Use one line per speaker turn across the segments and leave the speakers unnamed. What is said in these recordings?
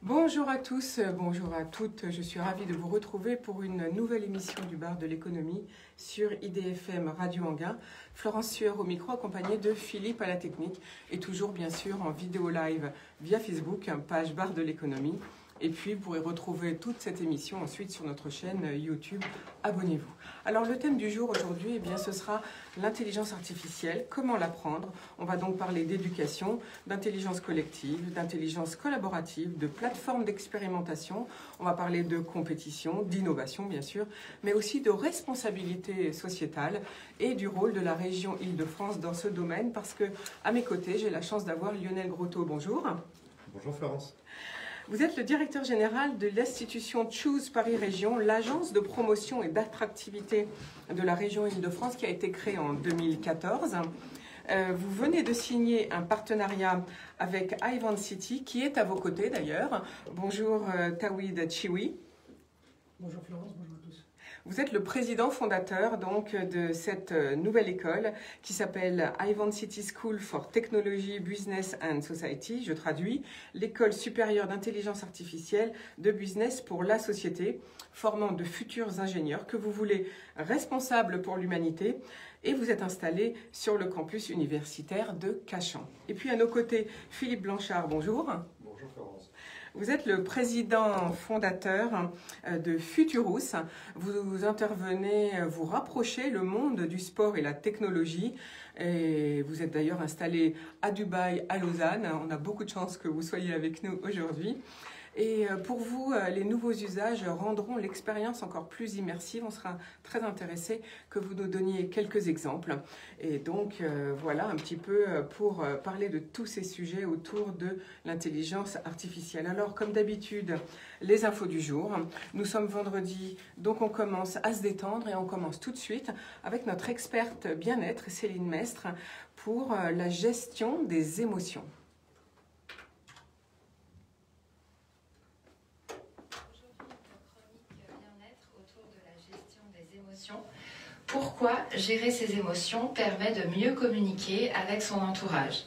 Bonjour à tous, bonjour à toutes. Je suis ravie de vous retrouver pour une nouvelle émission du Bar de l'économie sur IDFM Radio Anguin. Florence Sueur au micro, accompagnée de Philippe à la technique et toujours bien sûr en vidéo live via Facebook, page Bar de l'économie. Et puis, vous pourrez retrouver toute cette émission ensuite sur notre chaîne YouTube. Abonnez-vous. Alors, le thème du jour aujourd'hui, eh bien, ce sera l'intelligence artificielle. Comment l'apprendre? On va donc parler d'éducation, d'intelligence collective, d'intelligence collaborative, de plateformes d'expérimentation. On va parler de compétition, d'innovation, bien sûr, mais aussi de responsabilité sociétale et du rôle de la région Île-de-France dans ce domaine. Parce que, à mes côtés, j'ai la chance d'avoir Lionel Grotto. Bonjour.
Bonjour Florence.
Vous êtes le directeur général de l'institution Choose Paris Région, l'agence de promotion et d'attractivité de la région Île-de-France qui a été créée en 2014. Vous venez de signer un partenariat avec Ivan City qui est à vos côtés d'ailleurs. Bonjour Tawhid Chiwi.
Bonjour Florence, bonjour à tous.
Vous êtes le président fondateur donc de cette nouvelle école qui s'appelle Ivan City School for Technology, Business and Society. Je traduis, l'école supérieure d'intelligence artificielle de business pour la société, formant de futurs ingénieurs que vous voulez responsables pour l'humanité. Et vous êtes installé sur le campus universitaire de Cachan. Et puis à nos côtés, Philippe Blanchard, bonjour.
Bonjour Florence.
Vous êtes le président fondateur de Futurous. Vous intervenez, vous rapprochez le monde du sport et la technologie. Et vous êtes d'ailleurs installé à Dubaï, à Lausanne. On a beaucoup de chance que vous soyez avec nous aujourd'hui. Et pour vous, les nouveaux usages rendront l'expérience encore plus immersive. On sera très intéressé que vous nous donniez quelques exemples. Et donc, voilà un petit peu pour parler de tous ces sujets autour de l'intelligence artificielle. Alors, comme d'habitude, les infos du jour. Nous sommes vendredi, donc on commence à se détendre et on commence tout de suite avec notre experte bien-être, Céline Mestre, pour la gestion des émotions.
Pourquoi gérer ses émotions permet de mieux communiquer avec son entourage?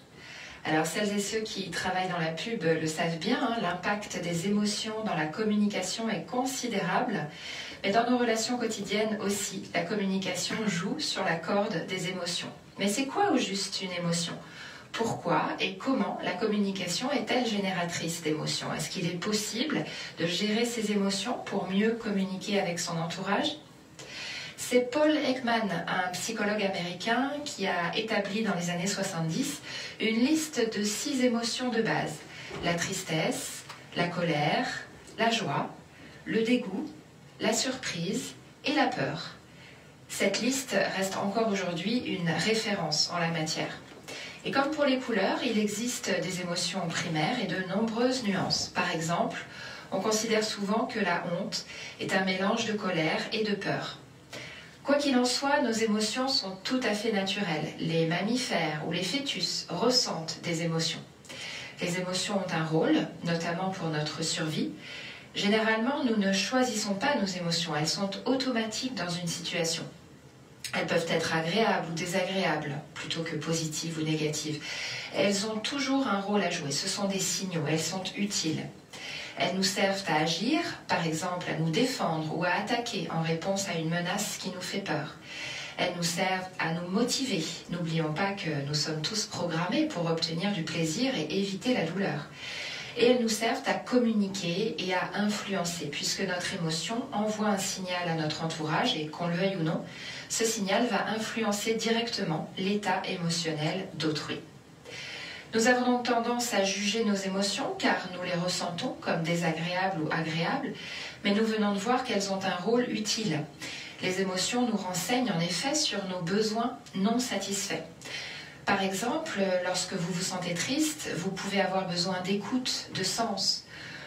Alors celles et ceux qui travaillent dans la pub le savent bien, l'impact des émotions dans la communication est considérable, mais dans nos relations quotidiennes aussi, la communication joue sur la corde des émotions. Mais c'est quoi au juste une émotion? Pourquoi et comment la communication est-elle génératrice d'émotions? Est-ce qu'il est possible de gérer ses émotions pour mieux communiquer avec son entourage? C'est Paul Ekman, un psychologue américain, qui a établi dans les années 70 une liste de 6 émotions de base. La tristesse, la colère, la joie, le dégoût, la surprise et la peur. Cette liste reste encore aujourd'hui une référence en la matière. Et comme pour les couleurs, il existe des émotions primaires et de nombreuses nuances. Par exemple, on considère souvent que la honte est un mélange de colère et de peur. Quoi qu'il en soit, nos émotions sont tout à fait naturelles. Les mammifères ou les fœtus ressentent des émotions. Les émotions ont un rôle, notamment pour notre survie. Généralement, nous ne choisissons pas nos émotions, elles sont automatiques dans une situation. Elles peuvent être agréables ou désagréables, plutôt que positives ou négatives. Elles ont toujours un rôle à jouer, ce sont des signaux, elles sont utiles. Elles nous servent à agir, par exemple à nous défendre ou à attaquer en réponse à une menace qui nous fait peur. Elles nous servent à nous motiver. N'oublions pas que nous sommes tous programmés pour obtenir du plaisir et éviter la douleur. Et elles nous servent à communiquer et à influencer, puisque notre émotion envoie un signal à notre entourage et qu'on le veuille ou non, ce signal va influencer directement l'état émotionnel d'autrui. Nous avons donc tendance à juger nos émotions car nous les ressentons comme désagréables ou agréables, mais nous venons de voir qu'elles ont un rôle utile. Les émotions nous renseignent en effet sur nos besoins non satisfaits. Par exemple, lorsque vous vous sentez triste, vous pouvez avoir besoin d'écoute, de sens.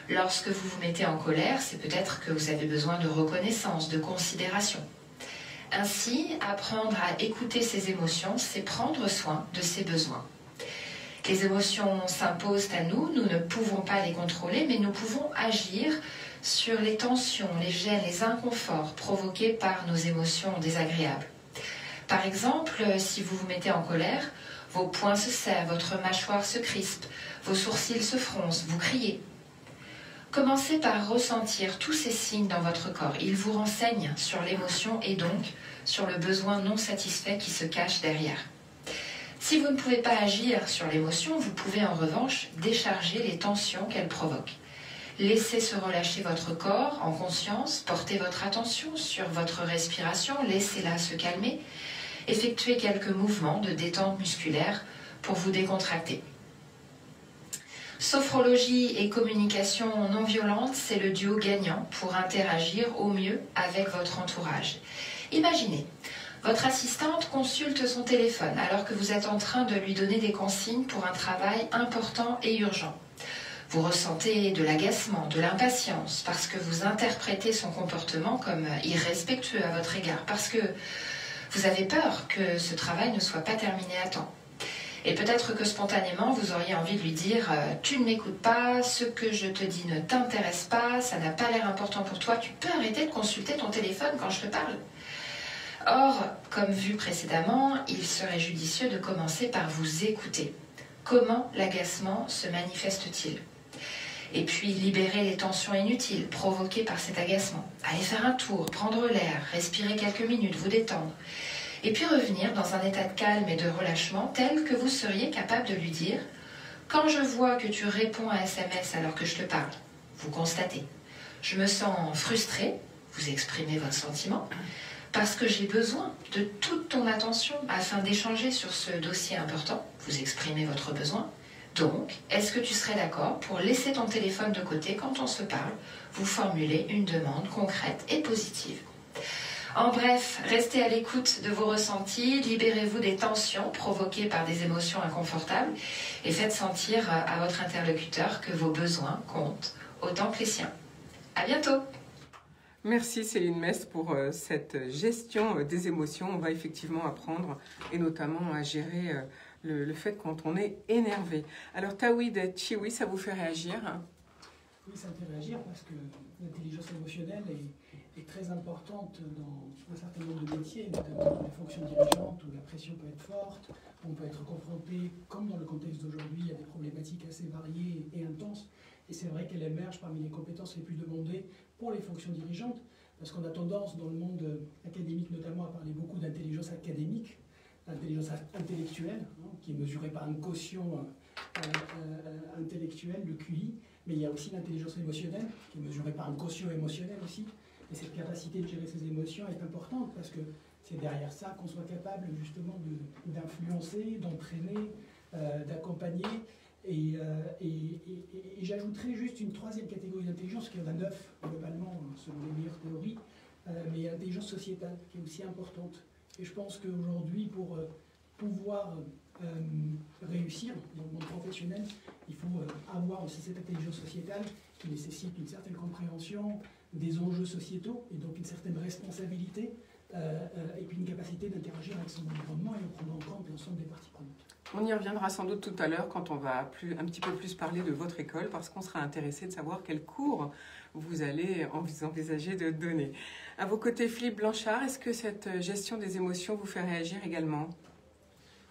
Lorsque vous vous mettez en colère, c'est peut-être que vous avez besoin de reconnaissance, de considération. Ainsi, apprendre à écouter ses émotions, c'est prendre soin de ses besoins. Les émotions s'imposent à nous, nous ne pouvons pas les contrôler, mais nous pouvons agir sur les tensions, les gênes, les inconforts provoqués par nos émotions désagréables. Par exemple, si vous vous mettez en colère, vos poings se serrent, votre mâchoire se crispe, vos sourcils se froncent, vous criez. Commencez par ressentir tous ces signes dans votre corps. Ils vous renseignent sur l'émotion et donc sur le besoin non satisfait qui se cache derrière. Si vous ne pouvez pas agir sur l'émotion, vous pouvez en revanche décharger les tensions qu'elle provoque. Laissez se relâcher votre corps en conscience, portez votre attention sur votre respiration, laissez-la se calmer, effectuez quelques mouvements de détente musculaire pour vous décontracter. Sophrologie et communication non violente, c'est le duo gagnant pour interagir au mieux avec votre entourage. Imaginez, votre assistante consulte son téléphone alors que vous êtes en train de lui donner des consignes pour un travail important et urgent. Vous ressentez de l'agacement, de l'impatience parce que vous interprétez son comportement comme irrespectueux à votre égard, parce que vous avez peur que ce travail ne soit pas terminé à temps. Et peut-être que spontanément, vous auriez envie de lui dire « Tu ne m'écoutes pas, ce que je te dis ne t'intéresse pas, ça n'a pas l'air important pour toi, tu peux arrêter de consulter ton téléphone quand je te parle ?» Or, comme vu précédemment, il serait judicieux de commencer par vous écouter. Comment l'agacement se manifeste-t-il ? Et puis libérer les tensions inutiles provoquées par cet agacement. Allez faire un tour, prendre l'air, respirer quelques minutes, vous détendre. Et puis revenir dans un état de calme et de relâchement tel que vous seriez capable de lui dire « Quand je vois que tu réponds à SMS alors que je te parle, vous constatez. Je me sens frustré, vous exprimez votre sentiment, parce que j'ai besoin de toute ton attention afin d'échanger sur ce dossier important, vous exprimez votre besoin. Donc, est-ce que tu serais d'accord pour laisser ton téléphone de côté quand on se parle, vous formuler une demande concrète et positive. En bref, restez à l'écoute de vos ressentis, libérez-vous des tensions provoquées par des émotions inconfortables et faites sentir à votre interlocuteur que vos besoins comptent autant que les siens. À bientôt!
Merci Céline Mest pour cette gestion des émotions. On va effectivement apprendre et notamment à gérer le fait quand on est énervé. Alors Tawhid Chiwi, ça vous fait réagir?
Oui, ça me fait réagir parce que l'intelligence émotionnelle est très importante dans un certain nombre de métiers, notamment dans les fonctions dirigeantes où la pression peut être forte, on peut être confronté, comme dans le contexte d'aujourd'hui, à des problématiques assez variées et intenses. Et c'est vrai qu'elle émerge parmi les compétences les plus demandées pour les fonctions dirigeantes, parce qu'on a tendance dans le monde académique notamment à parler beaucoup d'intelligence académique, d'intelligence intellectuelle, qui est mesurée par un quotient intellectuel, le QI, mais il y a aussi l'intelligence émotionnelle, qui est mesurée par un quotient émotionnel aussi. Et cette capacité de gérer ses émotions est importante, parce que c'est derrière ça qu'on soit capable justement d'influencer, d'entraîner, d'accompagner. Et j'ajouterais juste une troisième catégorie d'intelligence, qui en a 9 globalement, selon les meilleures théories, mais l'intelligence sociétale, qui est aussi importante. Et je pense qu'aujourd'hui, pour pouvoir réussir dans le monde professionnel, il faut avoir aussi cette intelligence sociétale qui nécessite une certaine compréhension des enjeux sociétaux et donc une certaine responsabilité et puis une capacité d'interagir avec son environnement et de prendre en compte l'ensemble des parties prenantes.
On y reviendra sans doute tout à l'heure quand on va un petit peu plus parler de votre école, parce qu'on sera intéressé de savoir quels cours vous allez envisager de donner. À vos côtés, Philippe Blanchard, est-ce que cette gestion des émotions vous fait réagir également?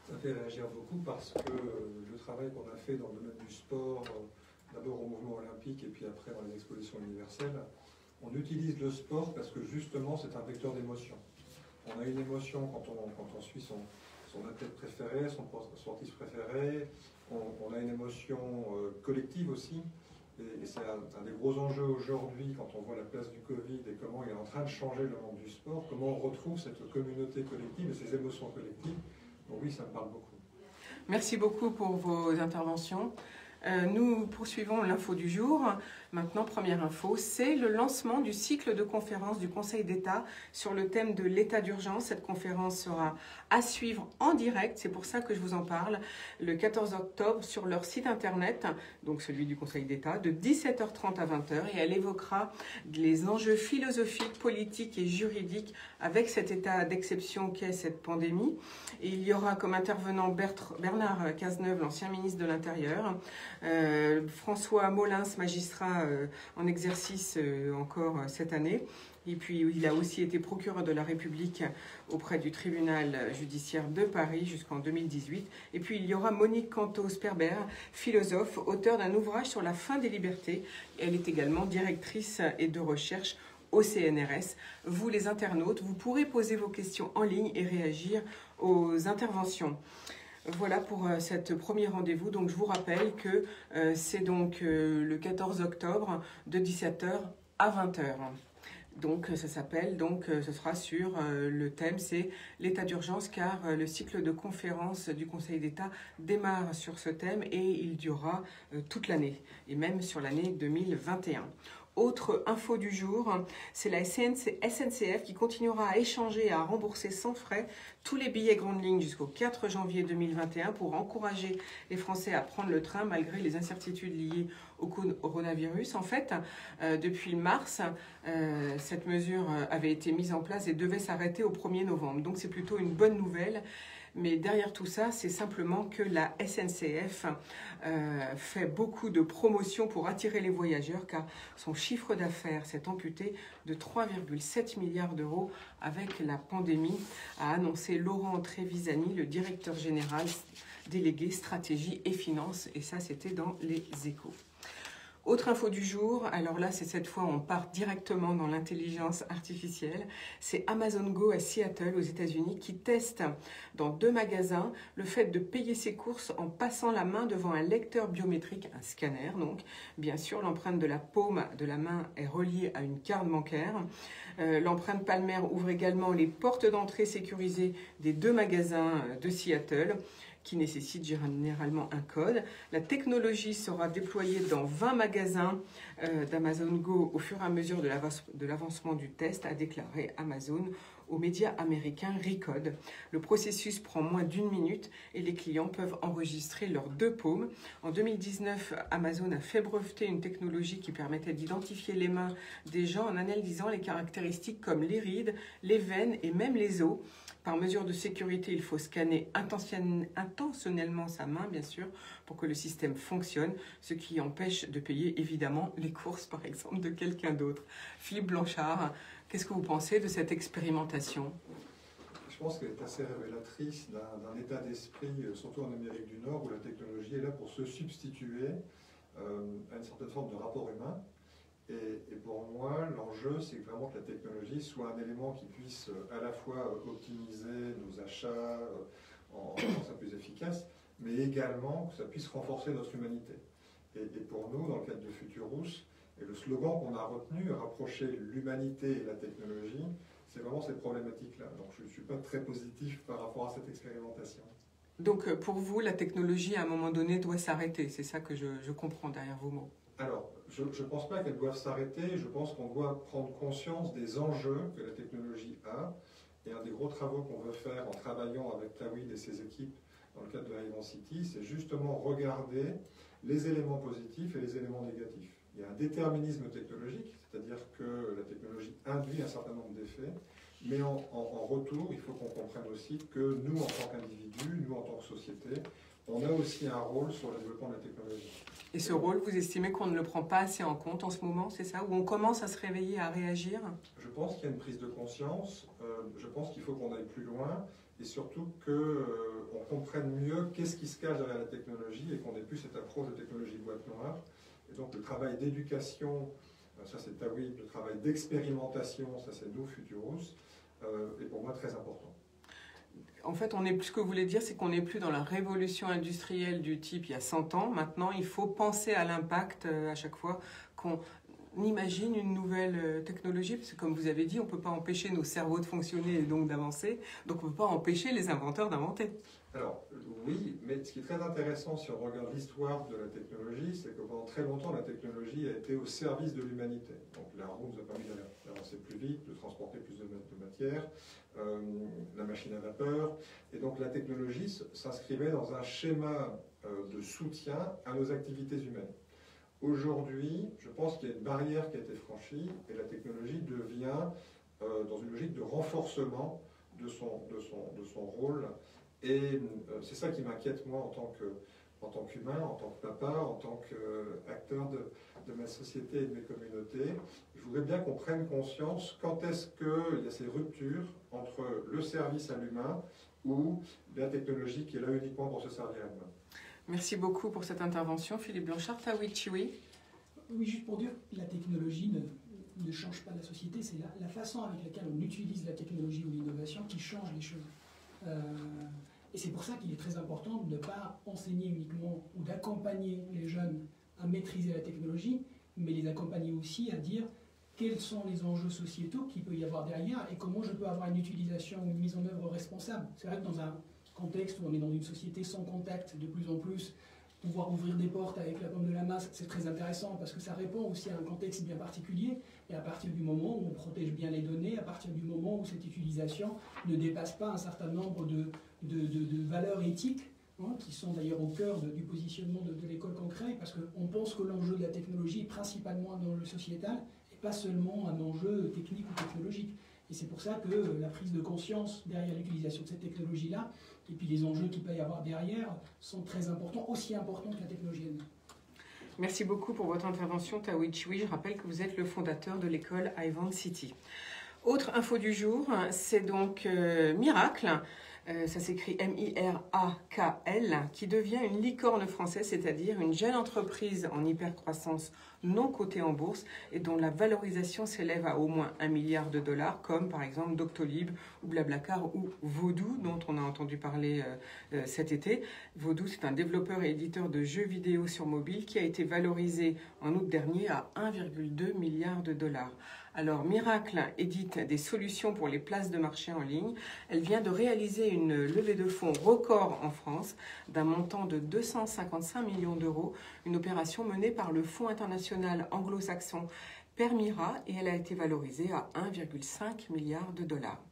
Ça fait réagir beaucoup parce que le travail qu'on a fait dans le domaine du sport, d'abord au mouvement olympique et puis après dans les expositions universelles, on utilise le sport parce que justement c'est un vecteur d'émotion. On a une émotion quand on suit son athlète préféré, son sportif préféré, on a une émotion collective aussi, et c'est un des gros enjeux aujourd'hui quand on voit la place du Covid et comment il est en train de changer le monde du sport, comment on retrouve cette communauté collective et ces émotions collectives. Donc oui, ça me parle beaucoup.
Merci beaucoup pour vos interventions. Nous poursuivons l'info du jour. Maintenant, première info, c'est le lancement du cycle de conférences du Conseil d'État sur le thème de l'état d'urgence. Cette conférence sera à suivre en direct, c'est pour ça que je vous en parle, le 14 octobre sur leur site internet, donc celui du Conseil d'État, de 17h30 à 20h, et elle évoquera les enjeux philosophiques, politiques et juridiques avec cet état d'exception qu'est cette pandémie. Et il y aura comme intervenant Bernard Cazeneuve, l'ancien ministre de l'Intérieur, François Molins, magistrat en exercice encore cette année. Et puis, il a aussi été procureur de la République auprès du tribunal judiciaire de Paris jusqu'en 2018. Et puis, il y aura Monique Canto-Sperber, philosophe, auteure d'un ouvrage sur la fin des libertés. Elle est également directrice et de recherche au CNRS. Vous, les internautes, vous pourrez poser vos questions en ligne et réagir aux interventions. Voilà pour cet premier rendez-vous. Donc, je vous rappelle que c'est donc le 14 octobre de 17h à 20h. Donc ça s'appelle, ce sera sur le thème, c'est l'état d'urgence, car le cycle de conférences du Conseil d'État démarre sur ce thème et il durera toute l'année, et même sur l'année 2021. Autre info du jour, c'est la SNCF qui continuera à échanger et à rembourser sans frais tous les billets grandes lignes jusqu'au 4 janvier 2021 pour encourager les Français à prendre le train malgré les incertitudes liées au coronavirus. En fait, depuis mars, cette mesure avait été mise en place et devait s'arrêter au 1er novembre. Donc c'est plutôt une bonne nouvelle. Mais derrière tout ça, c'est simplement que la SNCF fait beaucoup de promotions pour attirer les voyageurs, car son chiffre d'affaires s'est amputé de 3,7 milliards d'euros avec la pandémie, a annoncé Laurent Trevisani, le directeur général délégué stratégie et finances. Et ça, c'était dans les Échos. Autre info du jour, alors là, c'est cette fois, on part directement dans l'intelligence artificielle. C'est Amazon Go à Seattle, aux États-Unis, qui teste dans 2 magasins le fait de payer ses courses en passant la main devant un lecteur biométrique, un scanner. Donc, bien sûr, l'empreinte de la paume de la main est reliée à une carte bancaire. L'empreinte palmaire ouvre également les portes d'entrée sécurisées des 2 magasins de Seattle, qui nécessite généralement un code. La technologie sera déployée dans 20 magasins d'Amazon Go au fur et à mesure de l'avancement du test, a déclaré Amazon aux médias américains Recode. Le processus prend moins d'1 minute et les clients peuvent enregistrer leurs 2 paumes. En 2019, Amazon a fait breveter une technologie qui permettait d'identifier les mains des gens en analysant les caractéristiques comme les rides, les veines et même les os. Par mesure de sécurité, il faut scanner intentionnellement sa main, bien sûr, pour que le système fonctionne, ce qui empêche de payer évidemment les courses, par exemple, de quelqu'un d'autre. Philippe Blanchard, qu'est-ce que vous pensez de cette expérimentation ?
Je pense qu'elle est assez révélatrice d'un état d'esprit, surtout en Amérique du Nord, où la technologie est là pour se substituer à une certaine forme de rapport humain. Et pour moi, l'enjeu, c'est vraiment que la technologie soit un élément qui puisse à la fois optimiser nos achats en rendant plus efficace, mais également que ça puisse renforcer notre humanité. Et pour nous, dans le cadre de Futurus, et le slogan qu'on a retenu, rapprocher l'humanité et la technologie, c'est vraiment ces problématiques-là. Donc je ne suis pas très positif par rapport à cette expérimentation.
Donc pour vous, la technologie, à un moment donné, doit s'arrêter. C'est ça que je comprends derrière vos mots.
Alors, je ne pense pas qu'elles doivent s'arrêter. Je pense qu'on doit prendre conscience des enjeux que la technologie a. Et un des gros travaux qu'on veut faire en travaillant avec Tawhid et ses équipes dans le cadre de Ivan City, c'est justement regarder les éléments positifs et les éléments négatifs. Il y a un déterminisme technologique, c'est-à-dire que la technologie induit un certain nombre d'effets, mais en retour, il faut qu'on comprenne aussi que nous, en tant qu'individus, nous, en tant que société, on a aussi un rôle sur le développement de la technologie.
Et ce rôle, vous estimez qu'on ne le prend pas assez en compte en ce moment, c'est ça? Où on commence à se réveiller, à réagir?
Je pense qu'il y a une prise de conscience, je pense qu'il faut qu'on aille plus loin, et surtout qu'on comprenne mieux qu'est-ce qui se cache derrière la technologie, et qu'on ait plus cette approche de technologie boîte noire. Et donc le travail d'éducation, ça c'est Tawhid, le travail d'expérimentation, ça c'est nous, Futurus, est pour moi très important.
En fait, ce que vous voulez dire, c'est qu'on n'est plus dans la révolution industrielle du type il y a 100 ans. Maintenant, il faut penser à l'impact à chaque fois qu'on imagine une nouvelle technologie, parce que comme vous avez dit, on ne peut pas empêcher nos cerveaux de fonctionner et donc d'avancer, donc on ne peut pas empêcher les inventeurs d'inventer.
Alors oui, mais ce qui est très intéressant si on regarde l'histoire de la technologie, c'est que pendant très longtemps, la technologie a été au service de l'humanité. Donc la roue nous a permis d'avancer plus vite, de transporter plus de matière, la machine à vapeur, et donc la technologie s'inscrivait dans un schéma de soutien à nos activités humaines. Aujourd'hui, je pense qu'il y a une barrière qui a été franchie, et la technologie devient dans une logique de renforcement de son rôle. Et c'est ça qui m'inquiète, moi, en tant en tant qu'humain, en tant que papa, en tant qu'acteur de ma société et de mes communautés. Je voudrais bien qu'on prenne conscience quand est-ce qu'il y a ces ruptures entre le service à l'humain ou la technologie qui est là uniquement pour se servir à l'humain.
Merci beaucoup pour cette intervention. Philippe Blanchard, Taoui Chiwi.
Oui, juste pour dire que la technologie ne change pas la société, c'est la façon avec laquelle on utilise la technologie ou l'innovation qui change les choses. Et c'est pour ça qu'il est très important de ne pas enseigner uniquement ou d'accompagner les jeunes à maîtriser la technologie, mais les accompagner aussi à dire quels sont les enjeux sociétaux qu'il peut y avoir derrière et comment je peux avoir une utilisation ou une mise en œuvre responsable. C'est vrai que dans un contexte où on est dans une société sans contact, de plus en plus, pouvoir ouvrir des portes avec la pomme de la masse, c'est très intéressant parce que ça répond aussi à un contexte bien particulier. Et à partir du moment où on protège bien les données, à partir du moment où cette utilisation ne dépasse pas un certain nombre de valeurs éthiques, hein, qui sont d'ailleurs au cœur du positionnement de l'école qu'on crée, parce qu'on pense que l'enjeu de la technologie est principalement un enjeu sociétal et pas seulement un enjeu technique ou technologique. Et c'est pour ça que la prise de conscience derrière l'utilisation de cette technologie-là, et puis les enjeux qu'il peut y avoir derrière, sont très importants, aussi importants que la technologie elle-même.
Merci beaucoup pour votre intervention, Taoui Chiwi. Je rappelle que vous êtes le fondateur de l'école Ivan City. Autre info du jour, c'est donc Miracle. Ça s'écrit M-I-R-A-K-L, qui devient une licorne française, c'est-à-dire une jeune entreprise en hypercroissance non cotée en bourse et dont la valorisation s'élève à au moins 1 milliard de dollars, comme par exemple Doctolib ou Blablacar ou Vodoo, dont on a entendu parler cet été. Vodoo, c'est un développeur et éditeur de jeux vidéo sur mobile qui a été valorisé en août dernier à 1,2 milliard de dollars. Alors, Miracle édite des solutions pour les places de marché en ligne. Elle vient de réaliser une levée de fonds record en France d'un montant de 255 millions d'euros, une opération menée par le Fonds international anglo-saxon Permira et elle a été valorisée à 1,5 milliard de dollars.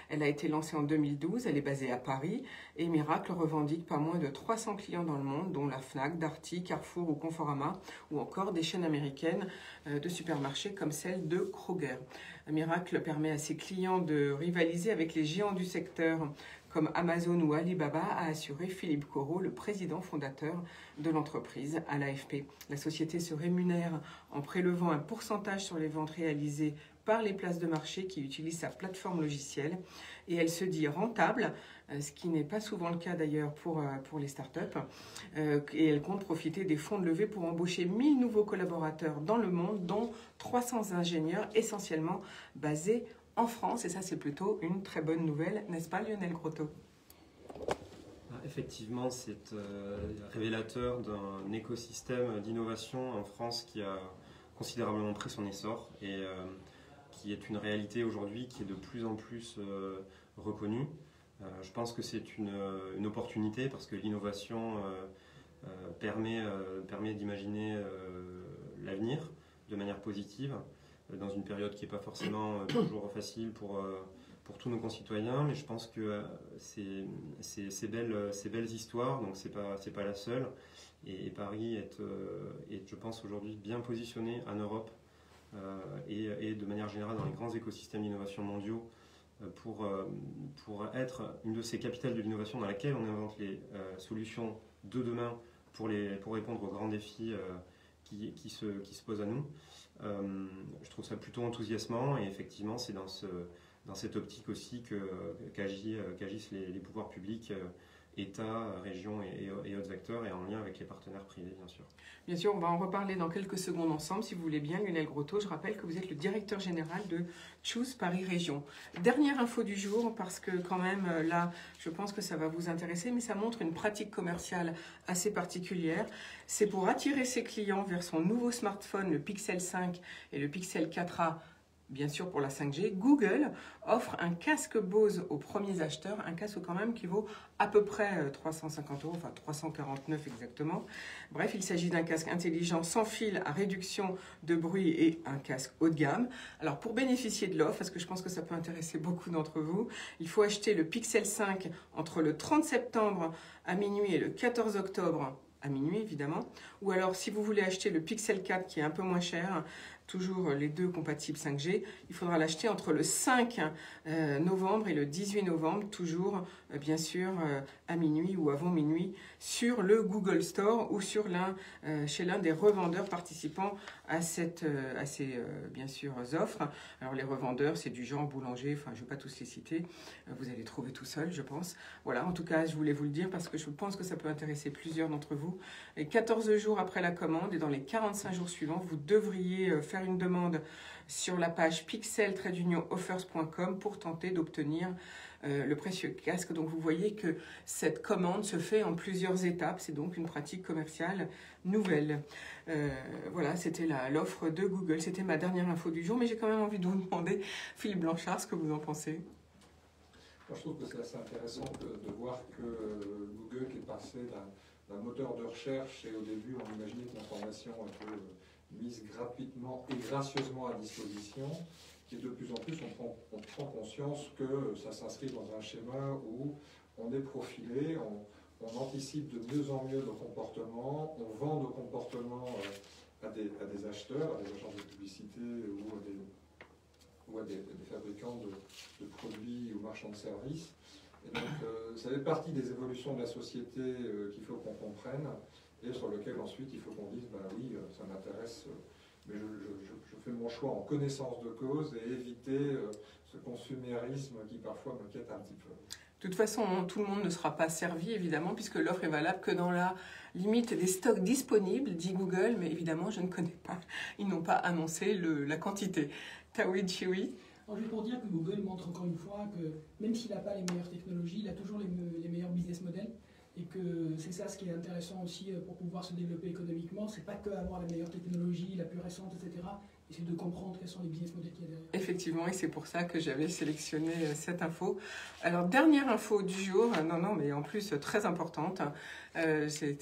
Elle a été lancée en 2012, elle est basée à Paris et Miracle revendique pas moins de 300 clients dans le monde, dont la Fnac, Darty, Carrefour ou Conforama, ou encore des chaînes américaines de supermarchés comme celle de Kroger. Miracle permet à ses clients de rivaliser avec les géants du secteur comme Amazon ou Alibaba, a assuré Philippe Corot, le président fondateur de l'entreprise à l'AFP. La société se rémunère en prélevant un pourcentage sur les ventes réalisées par les places de marché qui utilisent sa plateforme logicielle et elle se dit rentable, ce qui n'est pas souvent le cas d'ailleurs pour les startups, et elle compte profiter des fonds de levée pour embaucher 1000 nouveaux collaborateurs dans le monde, dont 300 ingénieurs essentiellement basés en France, et ça c'est plutôt une très bonne nouvelle, n'est-ce pas Lionel Grotto?
Effectivement, c'est révélateur d'un écosystème d'innovation en France qui a considérablement pris son essor et qui est une réalité aujourd'hui qui est de plus en plus reconnue. Je pense que c'est une opportunité parce que l'innovation permet d'imaginer l'avenir de manière positive dans une période qui n'est pas forcément toujours facile pour tous nos concitoyens, mais je pense que ces belles histoires, donc c'est pas la seule, et Paris est, je pense, aujourd'hui bien positionné en Europe et de manière générale dans les grands écosystèmes d'innovation mondiaux pour être une de ces capitales de l'innovation dans laquelle on invente les solutions de demain pour répondre aux grands défis qui se posent à nous. Je trouve ça plutôt enthousiasmant et effectivement c'est dans cette optique aussi qu'agissent les pouvoirs publics, État, régions et autres acteurs et en lien avec les partenaires privés bien sûr.
Bien sûr, on va en reparler dans quelques secondes ensemble si vous voulez bien. Lionel Grotto, je rappelle que vous êtes le directeur général de Choose Paris Région. Dernière info du jour parce que quand même là je pense que ça va vous intéresser mais ça montre une pratique commerciale assez particulière. C'est pour attirer ses clients vers son nouveau smartphone, le Pixel 5 et le Pixel 4a. Bien sûr, pour la 5G, Google offre un casque Bose aux premiers acheteurs, un casque quand même qui vaut à peu près 350 €, enfin 349 exactement. Bref, il s'agit d'un casque intelligent sans fil à réduction de bruit et un casque haut de gamme. Alors pour bénéficier de l'offre, parce que je pense que ça peut intéresser beaucoup d'entre vous, il faut acheter le Pixel 5 entre le 30 septembre à minuit et le 14 octobre à minuit évidemment, ou alors si vous voulez acheter le Pixel 4 qui est un peu moins cher, toujours les deux compatibles 5G. Il faudra l'acheter entre le 5 novembre et le 18 novembre, toujours bien sûr à minuit ou avant minuit, sur le Google Store ou sur chez l'un des revendeurs participant à ces bien sûr offres. Alors les revendeurs, c'est du genre boulanger, enfin je ne vais pas tous les citer, vous allez trouver tout seul je pense. Voilà, en tout cas je voulais vous le dire parce que je pense que ça peut intéresser plusieurs d'entre vous. Et 14 jours après la commande et dans les 45 jours suivants, vous devriez faire une demande sur la page pixel-offers.com pour tenter d'obtenir le précieux casque. Donc vous voyez que cette commande se fait en plusieurs étapes, c'est donc une pratique commerciale nouvelle. Voilà, c'était l'offre de Google, c'était ma dernière info du jour, mais j'ai quand même envie de vous demander, Philippe Blanchard, ce que vous en pensez.
Moi, je trouve que c'est assez intéressant de voir que Google est passé d'un moteur de recherche et au début on imaginait que l'information était mise gratuitement et gracieusement à disposition, et de plus en plus on prend conscience que ça s'inscrit dans un schéma où on est profilé, on anticipe de mieux en mieux nos comportements, on vend nos comportements à des acheteurs, à des agences de publicité ou à des fabricants de produits ou marchands de services. Et donc ça fait partie des évolutions de la société qu'il faut qu'on comprenne et sur lequel ensuite il faut qu'on dise ben oui, ça m'intéresse, mais je fais mon choix en connaissance de cause et éviter ce consumérisme qui parfois m'inquiète un petit peu.
De toute façon, tout le monde ne sera pas servi, évidemment, puisque l'offre est valable que dans la limite des stocks disponibles, dit Google, mais évidemment, je ne connais pas. Ils n'ont pas annoncé la quantité. Tawhid Chewi.
Juste pour dire que Google montre encore une fois que même s'il n'a pas les meilleures technologies, il a toujours les meilleurs business models. Et que c'est ça ce qui est intéressant aussi pour pouvoir se développer économiquement. C'est pas que avoir la meilleure technologie, la plus récente, etc. Et c'est de comprendre quels sont les business models qu'il y a derrière.
Effectivement, et c'est pour ça que j'avais sélectionné cette info. Alors, dernière info du jour, non, mais en plus très importante, c'est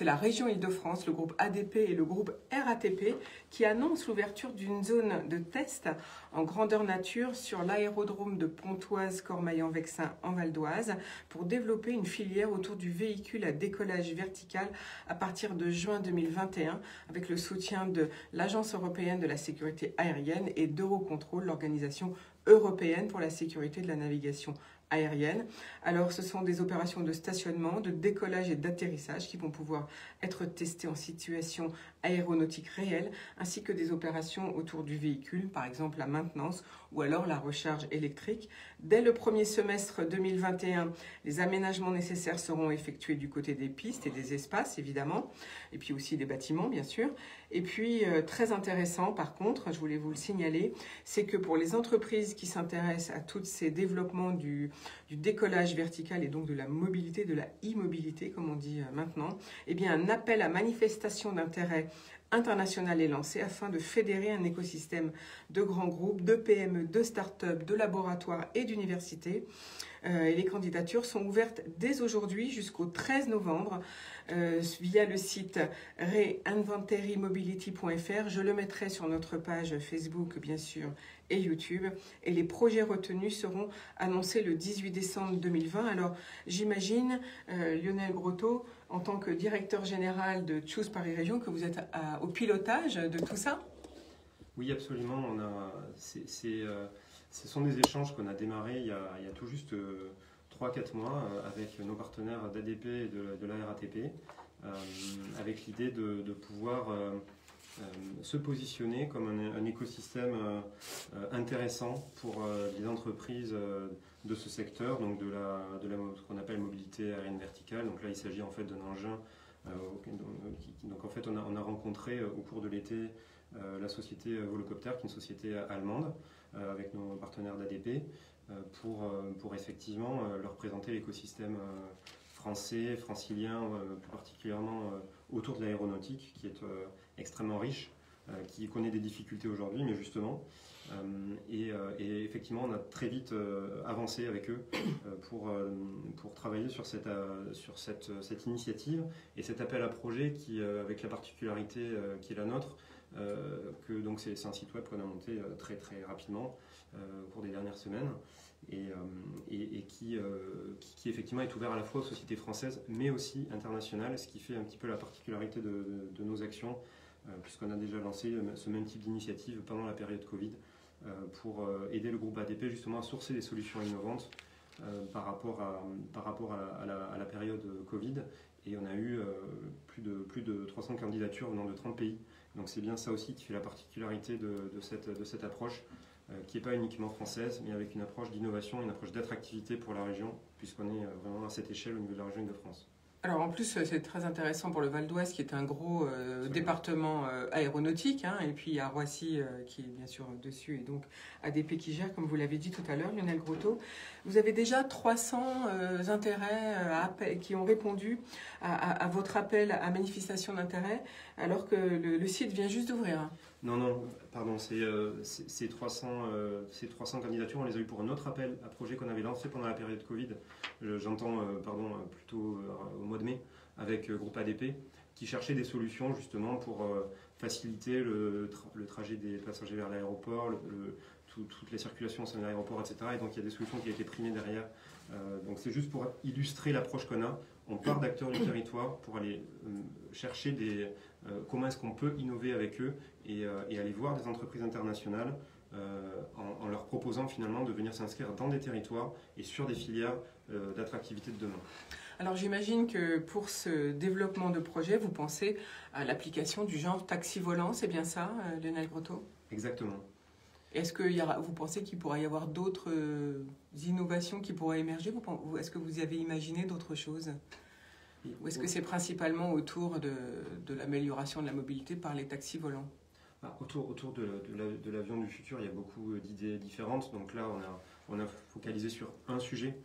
la région Île-de-France, le groupe ADP et le groupe RATP qui annoncent l'ouverture d'une zone de test en grandeur nature sur l'aérodrome de Pontoise-Cormaillan-Vexin en Val d'Oise pour développer une filière autour du véhicule à décollage vertical à partir de juin 2021 avec le soutien de l'Agence européenne de la sécurité aérienne et d'Eurocontrol, l'organisation européenne pour la sécurité de la navigation aérienne. Alors ce sont des opérations de stationnement, de décollage et d'atterrissage qui vont pouvoir être testées en situation aéronautique réelle, ainsi que des opérations autour du véhicule, par exemple la maintenance ou alors la recharge électrique. Dès le premier semestre 2021, les aménagements nécessaires seront effectués du côté des pistes et des espaces, évidemment, et puis aussi des bâtiments, bien sûr. Et puis, très intéressant, par contre, je voulais vous le signaler, c'est que pour les entreprises qui s'intéressent à tous ces développements du décollage vertical et donc de la mobilité, de la e-mobilité, comme on dit maintenant, eh bien, un appel à manifestation d'intérêt international est lancé afin de fédérer un écosystème de grands groupes, de PME, de start-up, de laboratoires et d'universités. Et les candidatures sont ouvertes dès aujourd'hui jusqu'au 13 novembre via le site reinventarymobility.fr. Je le mettrai sur notre page Facebook, bien sûr, et YouTube. Et les projets retenus seront annoncés le 18 décembre 2020. Alors, j'imagine, Lionel Grotto, en tant que directeur général de Choose Paris Région, que vous êtes au pilotage de tout ça?
Oui, absolument. Ce sont des échanges qu'on a démarrés il y a tout juste 3-4 mois avec nos partenaires d'ADP et de la RATP, avec l'idée de pouvoir se positionner comme un écosystème intéressant pour les entreprises de ce secteur, donc de ce qu'on appelle mobilité aérienne verticale. Donc là, il s'agit en fait d'un engin. Donc en fait, on a rencontré au cours de l'été la société Volocopter, qui est une société allemande, avec nos partenaires d'ADP, pour effectivement leur présenter l'écosystème français, francilien, plus particulièrement autour de l'aéronautique, qui est extrêmement riche, qui connaît des difficultés aujourd'hui, mais justement, et effectivement, on a très vite avancé avec eux pour travailler sur cette initiative et cet appel à projet qui, avec la particularité qui est la nôtre, que donc c'est un site web qu'on a monté très très rapidement au cours des dernières semaines et qui effectivement est ouvert à la fois aux sociétés françaises mais aussi internationales, ce qui fait un petit peu la particularité de nos actions puisqu'on a déjà lancé ce même type d'initiative pendant la période Covid pour aider le groupe ADP justement à sourcer des solutions innovantes par rapport à la période Covid. Et on a eu plus de 300 candidatures venant de 30 pays. Donc c'est bien ça aussi qui fait la particularité de cette approche, qui n'est pas uniquement française, mais avec une approche d'innovation, une approche d'attractivité pour la région, puisqu'on est vraiment à cette échelle au niveau de la région Île-de-France.
Alors en plus, c'est très intéressant pour le Val d'Oise, qui est un gros département aéronautique, hein, et puis il y a Roissy qui est bien sûr dessus, et donc ADP qui gère, comme vous l'avez dit tout à l'heure, Lionel Grotto. Vous avez déjà 300 intérêts qui ont répondu à votre appel à manifestation d'intérêt, alors que le site vient juste d'ouvrir.
Non, pardon, ces 300 candidatures, on les a eues pour un autre appel à projet qu'on avait lancé pendant la période Covid, plutôt au mois de mai, avec groupe ADP, qui cherchait des solutions justement pour faciliter le trajet des passagers vers l'aéroport, toutes les circulations au sein de l'aéroport, etc. Et donc il y a des solutions qui ont été primées derrière. Donc c'est juste pour illustrer l'approche qu'on a. On part d'acteurs du territoire pour aller chercher comment est-ce qu'on peut innover avec eux et aller voir des entreprises internationales en leur proposant finalement de venir s'inscrire dans des territoires et sur des filières d'attractivité de demain.
Alors j'imagine que pour ce développement de projet, vous pensez à l'application du genre taxi volant, c'est bien ça, Lionel Grotto?
Exactement.
Est-ce que vous pensez qu'il pourrait y avoir d'autres innovations qui pourraient émerger? Est-ce que vous avez imaginé d'autres choses? Ou est-ce que c'est principalement autour de l'amélioration de la mobilité par les taxis volants?
Autour de l'avion du futur, il y a beaucoup d'idées différentes. Donc là, on a focalisé sur un sujet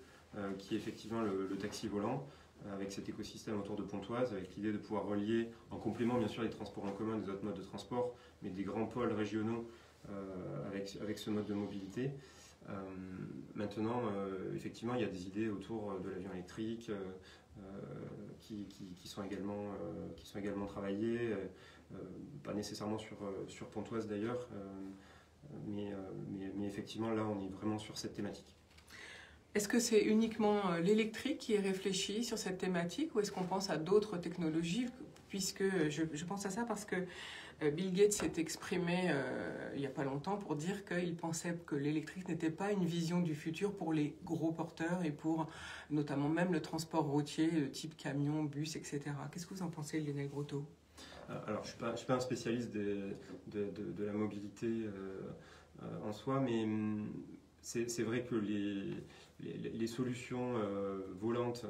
qui est effectivement le taxi volant, avec cet écosystème autour de Pontoise, avec l'idée de pouvoir relier, en complément bien sûr des transports en commun, des autres modes de transport, mais des grands pôles régionaux avec ce mode de mobilité. Maintenant, effectivement, il y a des idées autour de l'avion électrique qui sont également travaillées, pas nécessairement sur Pontoise d'ailleurs, mais effectivement là on est vraiment sur cette thématique.
Est-ce que c'est uniquement l'électrique qui est réfléchi sur cette thématique ou est-ce qu'on pense à d'autres technologies? Puisque je pense à ça parce que Bill Gates s'est exprimé il n'y a pas longtemps pour dire qu'il pensait que l'électrique n'était pas une vision du futur pour les gros porteurs et pour notamment même le transport routier type camion, bus, etc. Qu'est-ce que vous en pensez, Lionel Grotto?
Alors, je ne suis pas un spécialiste de la mobilité en soi, mais c'est vrai que les solutions volantes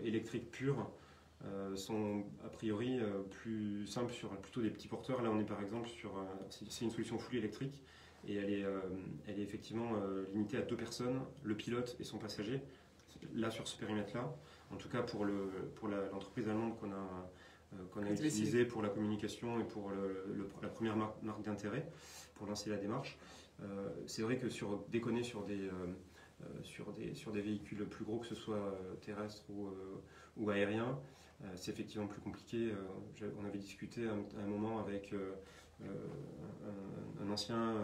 électriques pures sont a priori plus simples sur plutôt des petits porteurs. Là, on est par exemple c'est une solution full électrique et elle est effectivement limitée à 2 personnes, le pilote et son passager. Là, sur ce périmètre-là, en tout cas pour l'entreprise allemande qu'on a utilisé pour la communication et pour la première marque d'intérêt pour lancer la démarche. C'est vrai que déconner sur des véhicules plus gros, que ce soit terrestres ou aériens, c'est effectivement plus compliqué. On avait discuté à un moment avec un ancien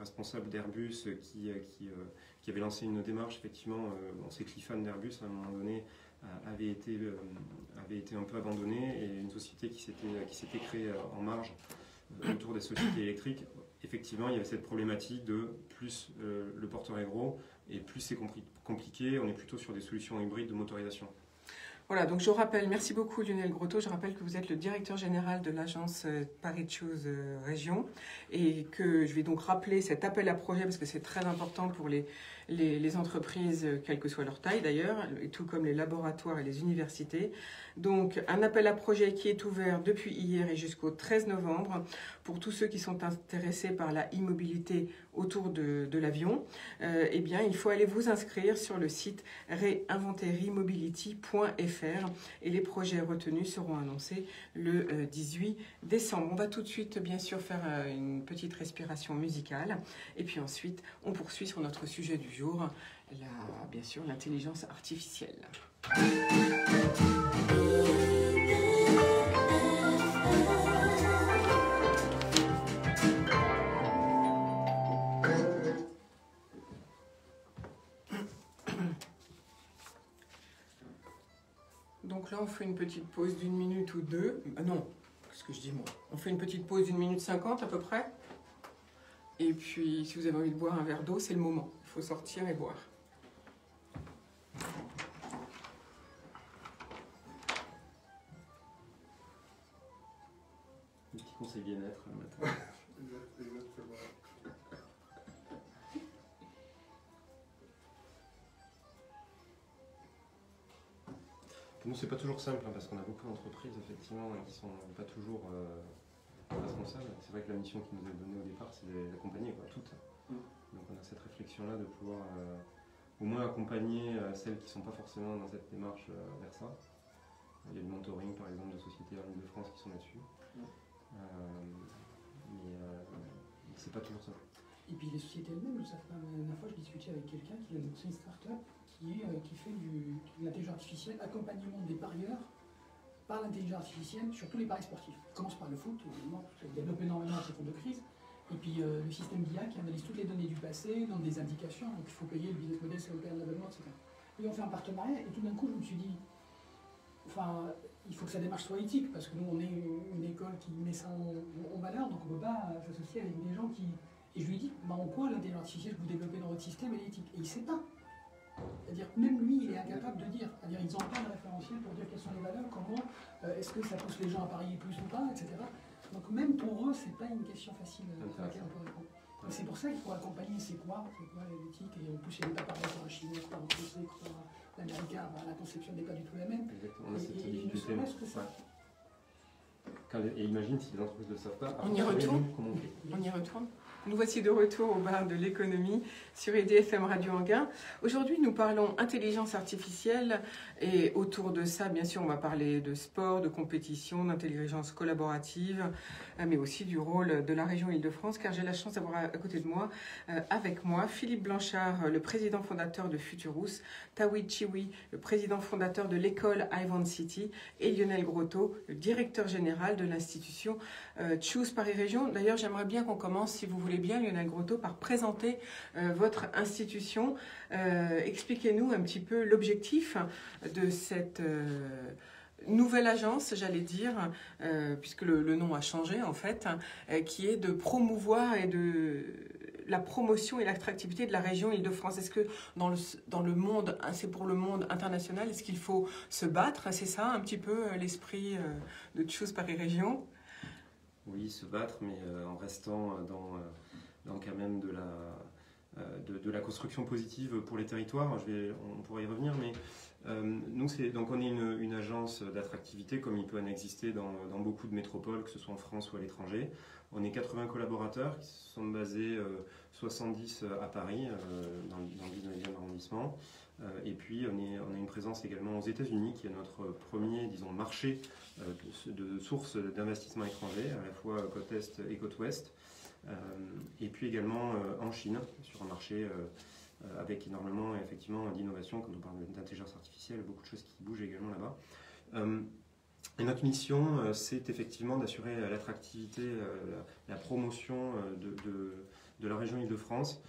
responsable d'Airbus qui avait lancé une démarche, effectivement, c'est Clifan d'Airbus à un moment donné, avait été un peu abandonné et une société qui s'était créée en marge autour des sociétés électriques. Effectivement, il y avait cette problématique de plus le porteur est gros et plus c'est compliqué, on est plutôt sur des solutions hybrides de motorisation.
Voilà, donc je rappelle, merci beaucoup Lionel Grotto, je rappelle que vous êtes le directeur général de l'agence Paris Choose Région et que je vais donc rappeler cet appel à projet parce que c'est très important pour les entreprises, quelle que soit leur taille d'ailleurs, et tout comme les laboratoires et les universités. Donc un appel à projet qui est ouvert depuis hier et jusqu'au 13 novembre pour tous ceux qui sont intéressés par la e-mobilité autour de l'avion. Eh bien, il faut aller vous inscrire sur le site reinventerimobility.fr et les projets retenus seront annoncés le 18 décembre. On va tout de suite, bien sûr, faire une petite respiration musicale et puis ensuite, on poursuit sur notre sujet du jour, bien sûr, l'intelligence artificielle. Donc là, on fait une petite pause d'1 minute ou 2. Non, qu'est-ce que je dis moi? On fait une petite pause d'1 minute 50 à peu près. Et puis, si vous avez envie de boire un verre d'eau, c'est le moment. Il faut sortir et boire.
Un petit conseil bien-être le matin.
Exactement.
Pour nous, c'est pas toujours simple, hein, parce qu'on a beaucoup d'entreprises, effectivement, qui sont pas toujours responsables. C'est vrai que la mission qui nous est donnée au départ, c'est d'accompagner toutes. Donc on a cette réflexion-là de pouvoir au moins accompagner celles qui ne sont pas forcément dans cette démarche vers ça. Il y a du mentoring, par exemple, de sociétés en Ile-de-France qui sont là-dessus. Mais c'est pas toujours simple.
Et puis les sociétés elles-mêmes, la dernière fois je discutais avec quelqu'un qui a lancé une start-up qui fait de l'intelligence artificielle, accompagnement des parieurs par l'intelligence artificielle sur tous les paris sportifs. Il commence par le foot, évidemment, ça développe énormément ces fonds de crise. Et puis le système d'IA qui analyse toutes les données du passé, donne des indications, donc il faut payer le business model, c'est opérer l'abonnement, etc. Et on fait un partenariat, et tout d'un coup je me suis dit, enfin, il faut que sa démarche soit éthique, parce que nous on est une école qui met ça en valeur, donc on ne peut pas s'associer avec des gens qui... Et je lui ai dit, bah, en quoi l'intelligence artificielle que vous développez dans votre système est éthique? Et il ne sait pas. C'est-à-dire même lui, il est incapable de dire. C'est-à-dire ils n'ont pas de référentiel pour dire quelles sont les valeurs, comment, est-ce que ça pousse les gens à parier plus ou pas, etc. Donc même pour eux, ce n'est pas une question facile à laquelle on peut répondre. Et c'est pour ça qu'il faut accompagner c'est quoi l'éthique, et en plus il n'y a pas pareil pour un chinois, pour un français, pour un américain, la conception n'est pas du tout la même.
Exactement, on a cette
Et ne
difficulté.
serait-ce que ça.
Et imagine si les entreprises ne le savent pas.
On y retourne.
Comment on fait?
On y retourne. Nous voici de retour au bar de l'économie sur IDFM Radio Anguin. Aujourd'hui, nous parlons intelligence artificielle et autour de ça, bien sûr, on va parler de sport, de compétition, d'intelligence collaborative, mais aussi du rôle de la région Île-de-France, car j'ai la chance d'avoir à côté de moi, avec moi, Philippe Blanchard, le président fondateur de Futurous, Tawhid Chiwi, le président fondateur de l'école Ivan City, et Lionel Grotto, le directeur général de l'institution Choose Paris Région. D'ailleurs, j'aimerais bien qu'on commence, si vous voulez bien, Lionel Grotto, par présenter votre institution. Expliquez-nous un petit peu l'objectif de cette nouvelle agence, j'allais dire, puisque le nom a changé en fait, qui est de promouvoir et de la promotion et l'attractivité de la région Île-de-France. Est-ce que dans le monde, c'est pour le monde international, est-ce qu'il faut se battre? C'est ça un petit peu l'esprit de Choose Paris Région?
Oui, se battre, mais en restant dans quand même de la construction positive pour les territoires. On pourra y revenir, mais nous, on est une agence d'attractivité comme il peut en exister dans beaucoup de métropoles, que ce soit en France ou à l'étranger. On est 80 collaborateurs qui sont basés 70 à Paris, dans le 19e arrondissement. Et puis on a une présence également aux États-Unis, qui est notre premier, disons, marché de source d'investissement étranger, à la fois côte Est et côte Ouest. Et puis également en Chine, sur un marché avec énormément effectivement d'innovation, quand on parle d'intelligence artificielle, beaucoup de choses qui bougent également là-bas. Et notre mission, c'est effectivement d'assurer l'attractivité, la promotion de la région Île-de-France,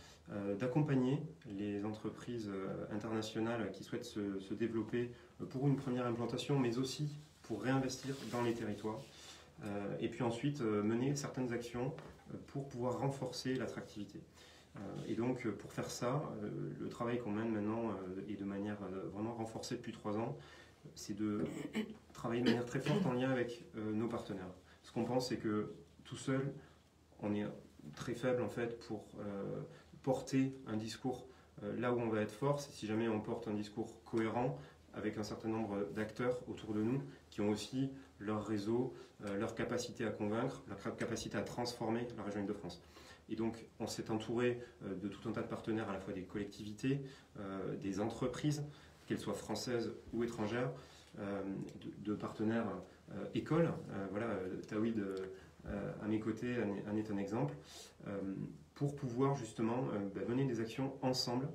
d'accompagner les entreprises internationales qui souhaitent se développer pour une première implantation, mais aussi pour réinvestir dans les territoires. Et puis ensuite, mener certaines actions pour pouvoir renforcer l'attractivité. Et donc, pour faire ça, le travail qu'on mène maintenant, et de manière vraiment renforcée depuis 3 ans, c'est de travailler de manière très forte en lien avec nos partenaires. Ce qu'on pense, c'est que tout seul, on est très faible en fait pour porter un discours là où on va être fort. C'est si jamais on porte un discours cohérent avec un certain nombre d'acteurs autour de nous qui ont aussi leur réseau, leur capacité à convaincre, leur capacité à transformer la région Île-de-France. Et donc, on s'est entouré de tout un tas de partenaires, à la fois des collectivités, des entreprises, qu'elles soient françaises ou étrangères, de partenaires écoles. Voilà, Tawhid à mes côtés en est un exemple, pour pouvoir justement mener des actions ensemble,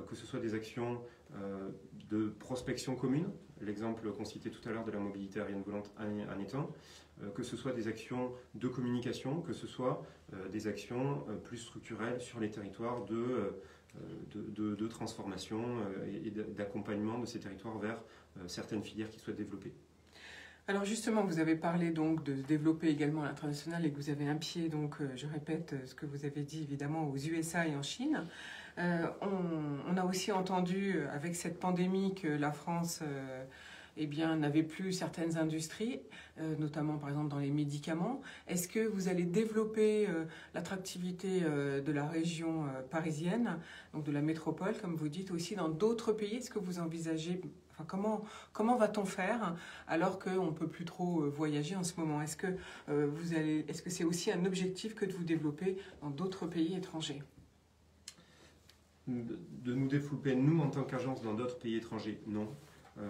que ce soit des actions de prospection commune, l'exemple qu'on citait tout à l'heure de la mobilité aérienne volante en est un, que ce soit des actions de communication, que ce soit des actions plus structurelles sur les territoires de transformation et d'accompagnement de ces territoires vers certaines filières qui souhaitent développer.
Alors justement, vous avez parlé donc de développer également à l'international et que vous avez un pied, donc je répète ce que vous avez dit évidemment aux USA et en Chine. On a aussi entendu avec cette pandémie que la France eh bien, n'avait plus certaines industries, notamment par exemple dans les médicaments. Est-ce que vous allez développer l'attractivité de la région parisienne, donc de la métropole, comme vous dites, aussi dans d'autres pays? Est-ce que vous envisagez, enfin, comment va-t-on faire alors qu'on ne peut plus trop voyager en ce moment? Est-ce que c'est aussi un objectif que de vous développer dans d'autres pays étrangers?
De nous développer, nous, en tant qu'agence, dans d'autres pays étrangers, non.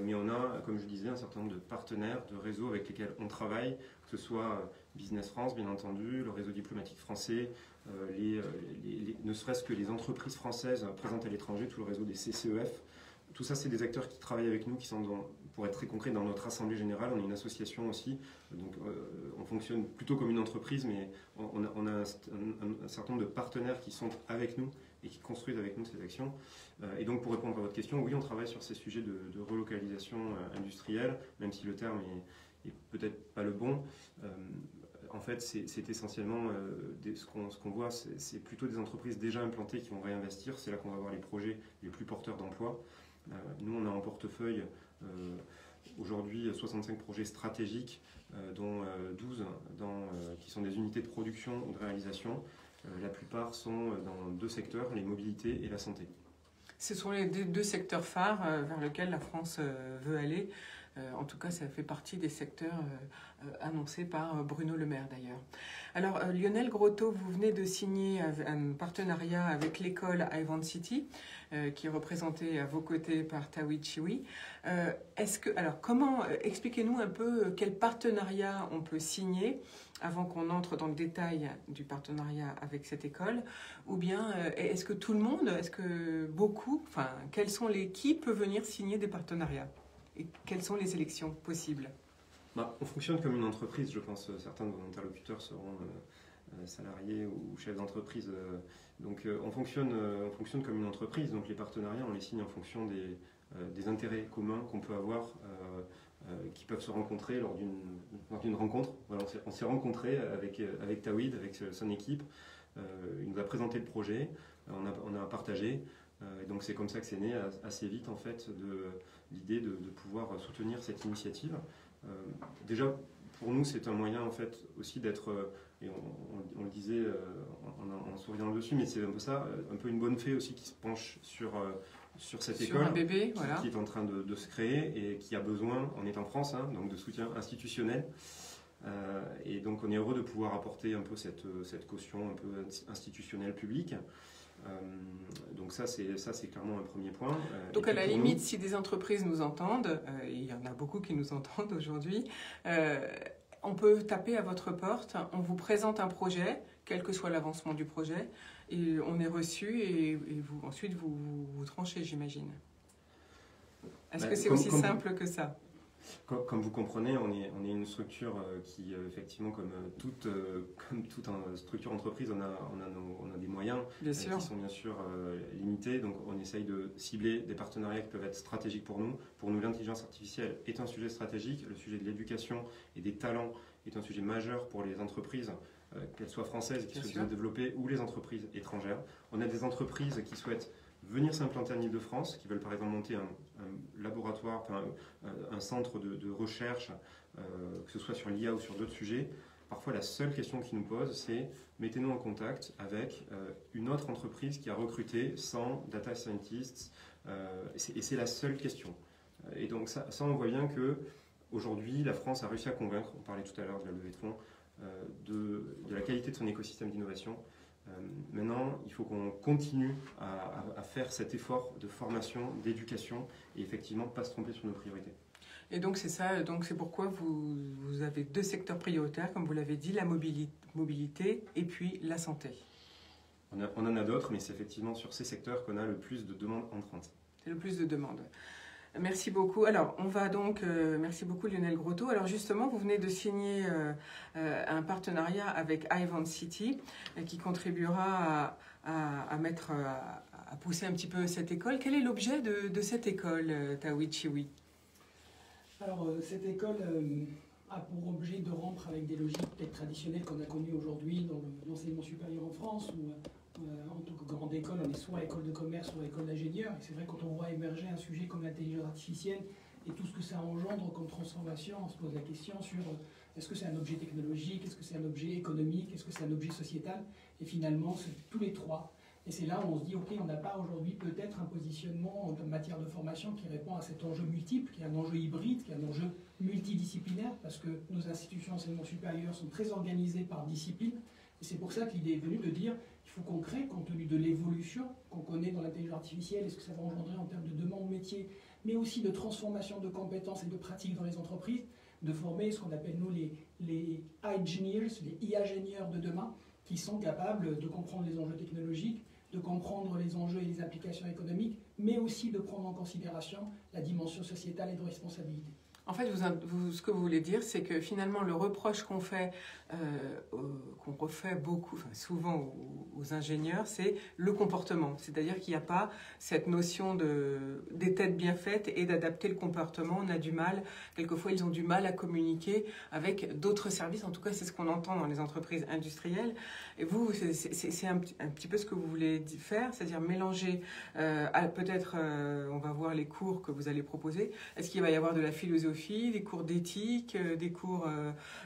Mais on a, comme je disais, un certain nombre de partenaires, de réseaux avec lesquels on travaille, que ce soit Business France, bien entendu, le réseau diplomatique français, ne serait-ce que les entreprises françaises présentes à l'étranger, tout le réseau des CCEF. Tout ça, c'est des acteurs qui travaillent avec nous, qui sont, pour être très concret, dans notre assemblée générale. On est une association aussi, donc on fonctionne plutôt comme une entreprise, mais on a un certain nombre de partenaires qui sont avec nous et qui construisent avec nous ces actions. Et donc, pour répondre à votre question, oui, on travaille sur ces sujets de relocalisation industrielle, même si le terme est peut-être pas le bon. En fait, c'est essentiellement ce qu'on voit, c'est plutôt des entreprises déjà implantées qui vont réinvestir. C'est là qu'on va avoir les projets les plus porteurs d'emploi. Nous, on a en portefeuille aujourd'hui 65 projets stratégiques, dont 12 qui sont des unités de production ou de réalisation. La plupart sont dans deux secteurs, les mobilités et la santé.
Ce sont les deux secteurs phares vers lesquels la France veut aller. En tout cas, ça fait partie des secteurs annoncés par Bruno Le Maire d'ailleurs. Alors Lionel Grotto, vous venez de signer un partenariat avec l'école Ivan City, qui est représentée à vos côtés par Tawhid Chiwi. Expliquez-nous un peu quel partenariat on peut signer avant qu'on entre dans le détail du partenariat avec cette école, ou bien est-ce que tout le monde, est-ce que beaucoup, enfin, qui peut venir signer des partenariats et quelles sont les élections possibles?
On fonctionne comme une entreprise, je pense. Certains de vos interlocuteurs seront salariés ou chefs d'entreprise. Donc on fonctionne comme une entreprise. Donc les partenariats, on les signe en fonction des intérêts communs qu'on peut avoir, qui peuvent se rencontrer lors d'une rencontre. Voilà, on s'est rencontrés avec Tawhid, avec son équipe. Il nous a présenté le projet, on a partagé. Et donc c'est comme ça que c'est né assez vite en fait l'idée de pouvoir soutenir cette initiative. Déjà pour nous c'est un moyen en fait aussi d'être, et on le disait en souriant dessus, mais c'est un peu ça, un peu une bonne fée aussi qui se penche sur cette école
un bébé, voilà,
qui est en train de se créer et qui a besoin, on est en France, donc de soutien institutionnel. Et donc on est heureux de pouvoir apporter un peu cette caution un peu institutionnelle publique. Donc ça c'est clairement un premier point.
Donc à la limite, si des entreprises nous entendent, il y en a beaucoup qui nous entendent aujourd'hui, on peut taper à votre porte, on vous présente un projet, quel que soit l'avancement du projet, et on est reçu et ensuite vous tranchez, j'imagine. Est-ce que c'est aussi simple que ça?
Comme vous comprenez, on est une structure qui, effectivement, comme toute structure entreprise, on a des moyens qui sont bien sûr limités. Donc on essaye de cibler des partenariats qui peuvent être stratégiques pour nous. Pour nous, l'intelligence artificielle est un sujet stratégique. Le sujet de l'éducation et des talents est un sujet majeur pour les entreprises, qu'elles soient françaises, qui souhaitent se développer, ou les entreprises étrangères. On a des entreprises qui souhaitent venir s'implanter en Île-de-France, qui veulent par exemple monter un laboratoire, un centre de recherche, que ce soit sur l'IA ou sur d'autres sujets. Parfois, la seule question qu'ils nous posent, c'est mettez-nous en contact avec une autre entreprise qui a recruté 100 data scientists, et c'est la seule question. Et donc ça, on voit bien que aujourd'hui, la France a réussi à convaincre, on parlait tout à l'heure de la levée de fonds, de la qualité de son écosystème d'innovation. Maintenant, il faut qu'on continue à faire cet effort de formation, d'éducation et effectivement pas se tromper sur nos priorités.
Et donc c'est ça, donc c'est pourquoi vous avez deux secteurs prioritaires, comme vous l'avez dit, la mobilité et puis la santé.
On en a d'autres, mais c'est effectivement sur ces secteurs qu'on a le plus de demandes entrantes.
C'est le plus de demandes. Merci beaucoup. Alors, on va donc... merci beaucoup Lionel Grotto. Alors justement, vous venez de signer un partenariat avec Ivan City qui contribuera à pousser un petit peu cette école. Quel est l'objet de cette école, Tawhid Chiwi?
Alors, cette école a pour objet de rompre avec des logiques peut-être traditionnelles qu'on a connues aujourd'hui dans l'enseignement supérieur en France, où en tant que grande école, on est soit école de commerce, soit école d'ingénieur. Et c'est vrai, quand on voit émerger un sujet comme l'intelligence artificielle et tout ce que ça engendre comme transformation, on se pose la question sur est-ce que c'est un objet technologique, est-ce que c'est un objet économique, est-ce que c'est un objet sociétal? Et finalement, c'est tous les trois. Et c'est là où on se dit, ok, on n'a pas aujourd'hui peut-être un positionnement en matière de formation qui répond à cet enjeu multiple, qui est un enjeu hybride, qui est un enjeu multidisciplinaire, parce que nos institutions d'enseignement supérieur sont très organisées par discipline. Et c'est pour ça que l'idée est venue de dire qu'il faut qu'on crée, compte tenu de l'évolution qu'on connaît dans l'intelligence artificielle, et ce que ça va engendrer en termes de demande métier, mais aussi de transformation de compétences et de pratiques dans les entreprises, de former ce qu'on appelle nous les engineers, les e-ingénieurs de demain, qui sont capables de comprendre les enjeux technologiques, de comprendre les enjeux et les applications économiques, mais aussi de prendre en considération la dimension sociétale et de responsabilité.
En fait, ce que vous voulez dire, c'est que finalement, le reproche qu'on fait, qu'on refait beaucoup, enfin, souvent aux ingénieurs, c'est le comportement. C'est-à-dire qu'il n'y a pas cette notion des têtes bien faites et d'adapter le comportement. On a du mal, quelquefois, ils ont du mal à communiquer avec d'autres services. En tout cas, c'est ce qu'on entend dans les entreprises industrielles. Et vous, c'est un petit peu ce que vous voulez faire, c'est-à-dire mélanger, peut-être, on va voir les cours que vous allez proposer. Est-ce qu'il va y avoir de la philosophie, des cours d'éthique, des cours,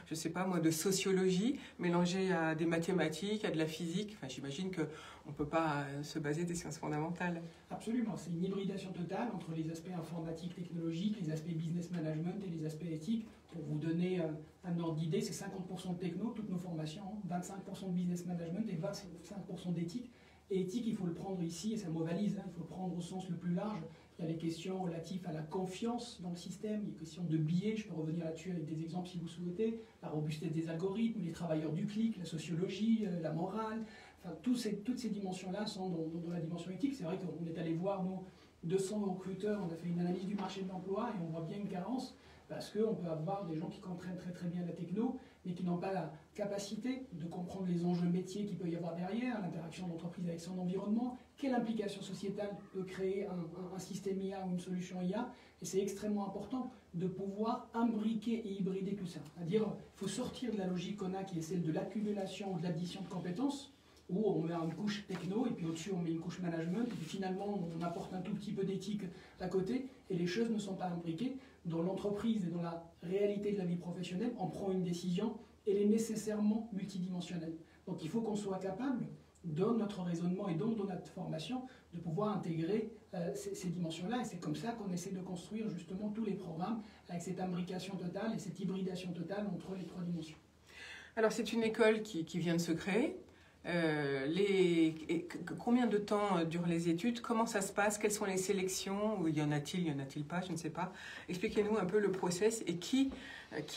je ne sais pas moi, de sociologie, mélangés à des mathématiques, à de la physique? Enfin, j'imagine qu'on ne peut pas se baser des sciences fondamentales.
Absolument, c'est une hybridation totale entre les aspects informatiques, technologiques, les aspects business management et les aspects éthiques. Pour vous donner un ordre d'idée, c'est 50% de techno, toutes nos formations, 25% de business management et 25% d'éthique. Et éthique, il faut le prendre ici, et c'est un mot valise, il faut le prendre au sens le plus large. Il y a les questions relatives à la confiance dans le système, il y a les questions de biais, je peux revenir là-dessus avec des exemples si vous souhaitez, la robustesse des algorithmes, les travailleurs du clic, la sociologie, la morale, enfin toutes ces dimensions-là sont dans la dimension éthique. C'est vrai qu'on est allé voir, nous, 200 recruteurs, on a fait une analyse du marché de l'emploi et on voit bien une carence, parce qu'on peut avoir des gens qui comprennent très très bien la techno, mais qui n'ont pas la capacité de comprendre les enjeux métiers qu'il peut y avoir derrière, l'interaction de l'entreprise avec son environnement, quelle implication sociétale peut créer un système IA ou une solution IA. Et c'est extrêmement important de pouvoir imbriquer et hybrider tout ça. C'est-à-dire qu'il faut sortir de la logique qu'on a, qui est celle de l'accumulation ou de l'addition de compétences, où on met une couche techno et puis au-dessus on met une couche management, et puis finalement on apporte un tout petit peu d'éthique à côté, et les choses ne sont pas imbriquées. Dans l'entreprise et dans la réalité de la vie professionnelle, on prend une décision, elle est nécessairement multidimensionnelle. Donc il faut qu'on soit capable, dans notre raisonnement et dans notre formation, de pouvoir intégrer ces dimensions-là, et c'est comme ça qu'on essaie de construire justement tous les programmes, avec cette imbrication totale et cette hybridation totale entre les trois dimensions.
Alors c'est une école qui vient de se créer. Combien de temps durent les études? Comment ça se passe? Quelles sont les sélections? Ou y en a-t-il pas? Je ne sais pas. Expliquez-nous un peu le process et qui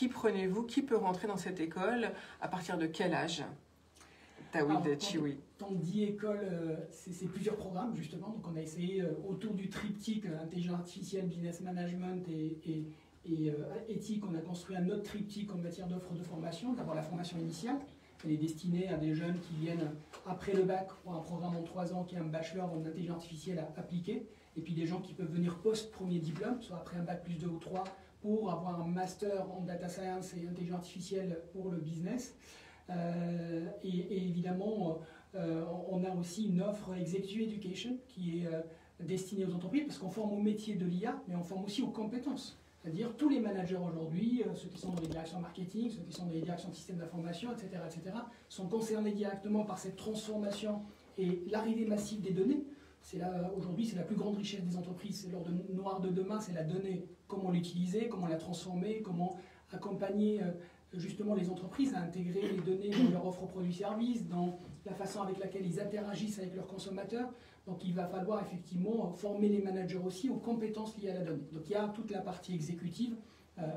prenez-vous? Qui peut rentrer dans cette école? À partir de quel âge? Tawhid Chiwi.
Quand on dit école, c'est plusieurs programmes justement. Donc on a essayé autour du triptyque intelligence artificielle, business management et éthique, on a construit un autre triptyque en matière d'offres de formation. D'abord la formation initiale. Elle est destinée à des jeunes qui viennent après le bac pour un programme en 3 ans qui est un bachelor en intelligence artificielle appliquée, et puis des gens qui peuvent venir post-premier diplôme, soit après un bac plus 2 ou 3, pour avoir un master en data science et intelligence artificielle pour le business. Et évidemment, on a aussi une offre Executive Education qui est destinée aux entreprises, parce qu'on forme au métier de l'IA, mais on forme aussi aux compétences. C'est-à-dire tous les managers aujourd'hui, ceux qui sont dans les directions marketing, ceux qui sont dans les directions de système d'information, etc., sont concernés directement par cette transformation et l'arrivée massive des données. Aujourd'hui, c'est la plus grande richesse des entreprises. C'est l'or noir de demain, c'est la donnée. Comment l'utiliser, comment la transformer, comment accompagner justement les entreprises à intégrer les données dans leur offre produits-services, dans la façon avec laquelle ils interagissent avec leurs consommateurs. Donc il va falloir effectivement former les managers aussi aux compétences liées à la donnée. Donc il y a toute la partie exécutive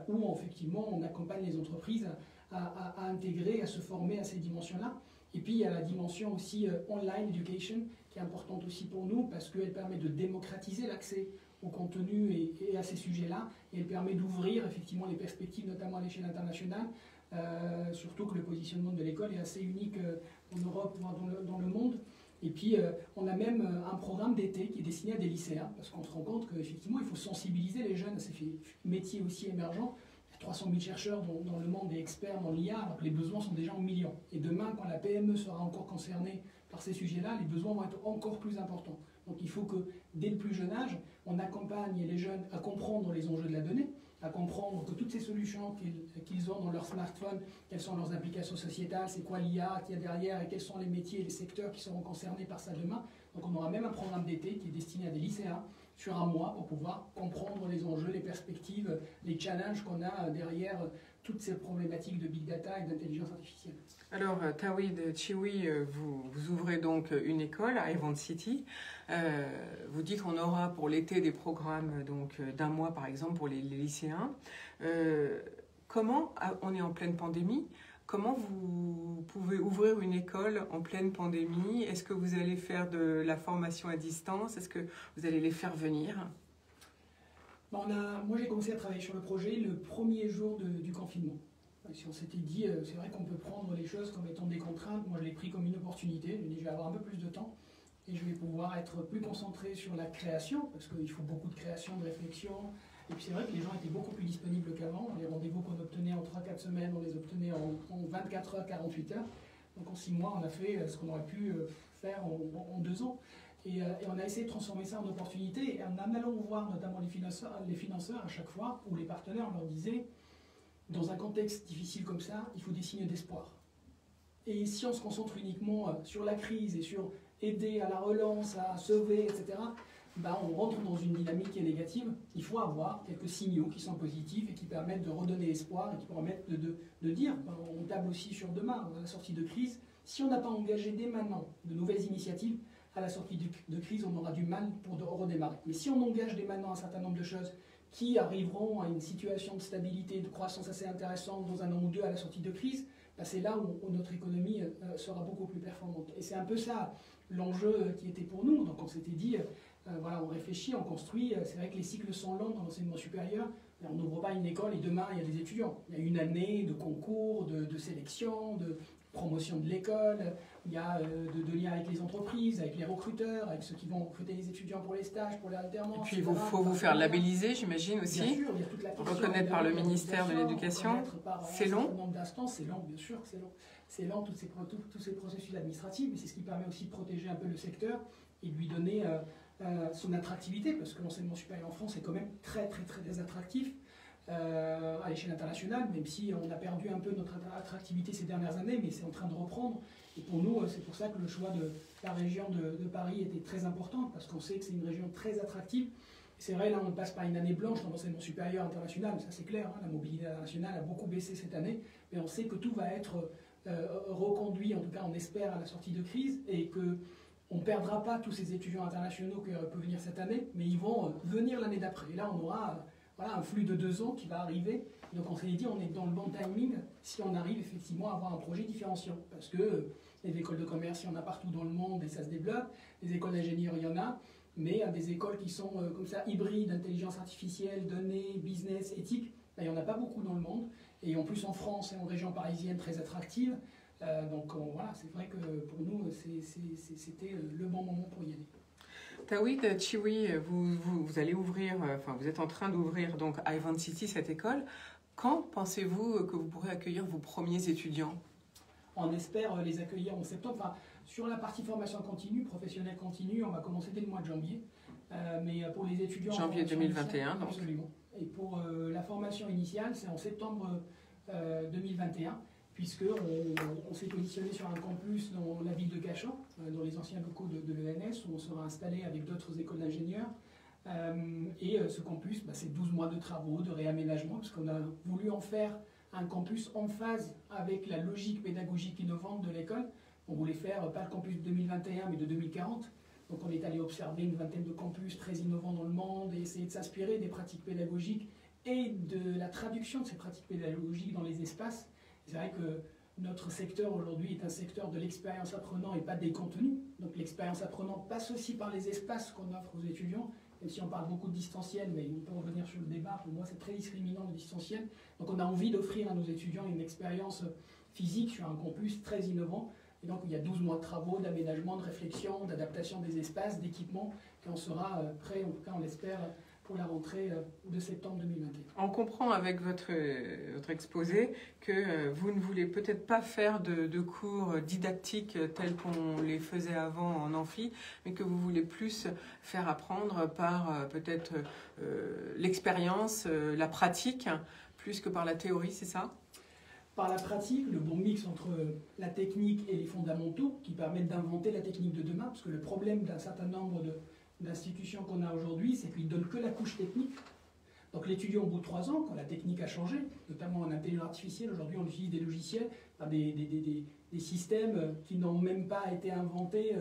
où effectivement on accompagne les entreprises à intégrer, à se former à ces dimensions-là. Et puis il y a la dimension aussi online education qui est importante aussi pour nous parce qu'elle permet de démocratiser l'accès au contenu et à ces sujets-là. Et elle permet d'ouvrir effectivement les perspectives, notamment à l'échelle internationale. Surtout que le positionnement de l'école est assez unique en Europe, voire dans le monde. Et puis, on a même un programme d'été qui est destiné à des lycéens, parce qu'on se rend compte qu'effectivement, il faut sensibiliser les jeunes à ces métiers aussi émergents, à 300 000 chercheurs dans le monde et experts dans l'IA, alors que les besoins sont déjà en millions. Et demain, quand la PME sera encore concernée par ces sujets-là, les besoins vont être encore plus importants. Donc il faut que, dès le plus jeune âge, on accompagne les jeunes à comprendre les enjeux de la donnée, à comprendre que toutes ces solutions qu'ils ont dans leur smartphone, quelles sont leurs applications sociétales, c'est quoi l'IA qu'il y a derrière et quels sont les métiers et les secteurs qui seront concernés par ça demain. Donc on aura même un programme d'été qui est destiné à des lycéens sur un mois pour pouvoir comprendre les enjeux, les perspectives, les challenges qu'on a derrière toutes ces problématiques de big data et d'intelligence artificielle.
Alors, Tawhid Chiwi, vous ouvrez donc une école à Event City. Vous dites qu'on aura pour l'été des programmes d'un mois, par exemple, pour les lycéens. Comment, on est en pleine pandémie, comment vous pouvez ouvrir une école en pleine pandémie? Est-ce que vous allez faire de la formation à distance? Est-ce que vous allez les faire venir?
Moi, j'ai commencé à travailler sur le projet le premier jour du confinement. Si on s'était dit, c'est vrai qu'on peut prendre les choses comme étant des contraintes, moi je l'ai pris comme une opportunité. Je me dis, je vais avoir un peu plus de temps et je vais pouvoir être plus concentré sur la création, parce qu'il faut beaucoup de création, de réflexion. Et puis c'est vrai que les gens étaient beaucoup plus disponibles qu'avant. Les rendez-vous qu'on obtenait en 3-4 semaines, on les obtenait en 24 heures, 48 heures. Donc en 6 mois, on a fait ce qu'on aurait pu faire en 2 ans. Et on a essayé de transformer ça en opportunité. Et en allant voir notamment les financeurs à chaque fois, ou les partenaires, on leur disait, dans un contexte difficile comme ça, il faut des signes d'espoir. Et si on se concentre uniquement sur la crise et sur aider à la relance, à sauver, etc., on rentre dans une dynamique qui est négative. Il faut avoir quelques signaux qui sont positifs et qui permettent de redonner espoir et qui permettent de dire, on table aussi sur demain, à la sortie de crise, si on n'a pas engagé dès maintenant de nouvelles initiatives, à la sortie de crise, on aura du mal pour redémarrer. Mais si on engage dès maintenant un certain nombre de choses qui arriveront à une situation de stabilité, de croissance assez intéressante dans un an ou deux à la sortie de crise, c'est là où notre économie sera beaucoup plus performante. Et c'est un peu ça l'enjeu qui était pour nous. Donc on s'était dit, voilà, on réfléchit, on construit. C'est vrai que les cycles sont longs dans l'enseignement supérieur. On n'ouvre pas une école et demain il y a des étudiants. Il y a une année de concours, de sélection, de promotion de l'école, il y a de liens avec les entreprises, avec les recruteurs, avec ceux qui vont recruter les étudiants pour les stages, pour les alternances.
Et puis il faut vous faire labelliser, j'imagine aussi.
Bien sûr, il y a toute la question,
reconnaître par le ministère de l'Éducation. C'est long.
C'est long, bien sûr, c'est long. C'est lent, tous ces processus administratifs, mais c'est ce qui permet aussi de protéger un peu le secteur et de lui donner son attractivité, parce que l'enseignement supérieur en France est quand même très attractif. À l'échelle internationale, même si on a perdu un peu notre attractivité ces dernières années, mais c'est en train de reprendre. Et pour nous, c'est pour ça que le choix de la région de Paris était très important, parce qu'on sait que c'est une région très attractive. C'est vrai, là, on passe par une année blanche dans l'enseignement supérieur international, ça c'est clair, hein, la mobilité internationale a beaucoup baissé cette année, mais on sait que tout va être reconduit, en tout cas on espère, à la sortie de crise, et qu'on ne perdra pas tous ces étudiants internationaux qui peuvent venir cette année, mais ils vont venir l'année d'après. Et là, on aura un flux de 2 ans qui va arriver. Donc on s'est dit, on est dans le bon timing si on arrive effectivement à avoir un projet différenciant. Parce que les écoles de commerce, il y en a partout dans le monde et ça se développe. Les écoles d'ingénieurs, il y en a. Mais des écoles qui sont comme ça, hybrides, intelligence artificielle, données, business, éthique, il n'y en a pas beaucoup dans le monde. Et en plus en France et en région parisienne, très attractive. Donc voilà, c'est vrai que pour nous, c'était le bon moment pour y aller.
Tawhid Chiwi, vous allez ouvrir, vous êtes en train d'ouvrir donc à Event City cette école. Quand pensez-vous que vous pourrez accueillir vos premiers étudiants?
On espère les accueillir en septembre. Sur la partie formation continue, professionnelle continue, on va commencer dès le mois de janvier. Mais pour les étudiants...
Janvier 2021, donc.
Absolument. Et pour la formation initiale, c'est en septembre 2021. Puisqu'on s'est positionné sur un campus dans la ville de Cachan, dans les anciens locaux de l'ENS, où on sera installé avec d'autres écoles d'ingénieurs. Et ce campus, c'est 12 mois de travaux, de réaménagement, parce qu'on a voulu en faire un campus en phase avec la logique pédagogique innovante de l'école. On voulait faire pas le campus de 2021, mais de 2040. Donc on est allé observer une vingtaine de campus très innovants dans le monde et essayer de s'inspirer des pratiques pédagogiques et de la traduction de ces pratiques pédagogiques dans les espaces. C'est vrai que notre secteur aujourd'hui est un secteur de l'expérience apprenant et pas des contenus. Donc l'expérience apprenant passe aussi par les espaces qu'on offre aux étudiants, même si on parle beaucoup de distanciel, mais on peut revenir sur le débat. Pour moi, c'est très discriminant le distanciel. Donc on a envie d'offrir à nos étudiants une expérience physique sur un campus très innovant. Et donc il y a 12 mois de travaux, d'aménagement, de réflexion, d'adaptation des espaces, d'équipement, quand on sera prêt, en tout cas on l'espère, pour la rentrée de septembre 2021.
On comprend avec votre exposé que vous ne voulez peut-être pas faire de cours didactiques tels qu'on les faisait avant en amphi, mais que vous voulez plus faire apprendre par peut-être l'expérience, la pratique, plus que par la théorie, c'est ça ?
Par la pratique, le bon mix entre la technique et les fondamentaux qui permettent d'inventer la technique de demain, parce que le problème d'un certain nombre d'institutions qu'on a aujourd'hui, c'est qu'ils ne donnent que la couche technique. Donc l'étudiant, au bout de 3 ans, quand la technique a changé, notamment en intelligence artificielle, aujourd'hui on utilise des logiciels, des systèmes qui n'ont même pas été inventés,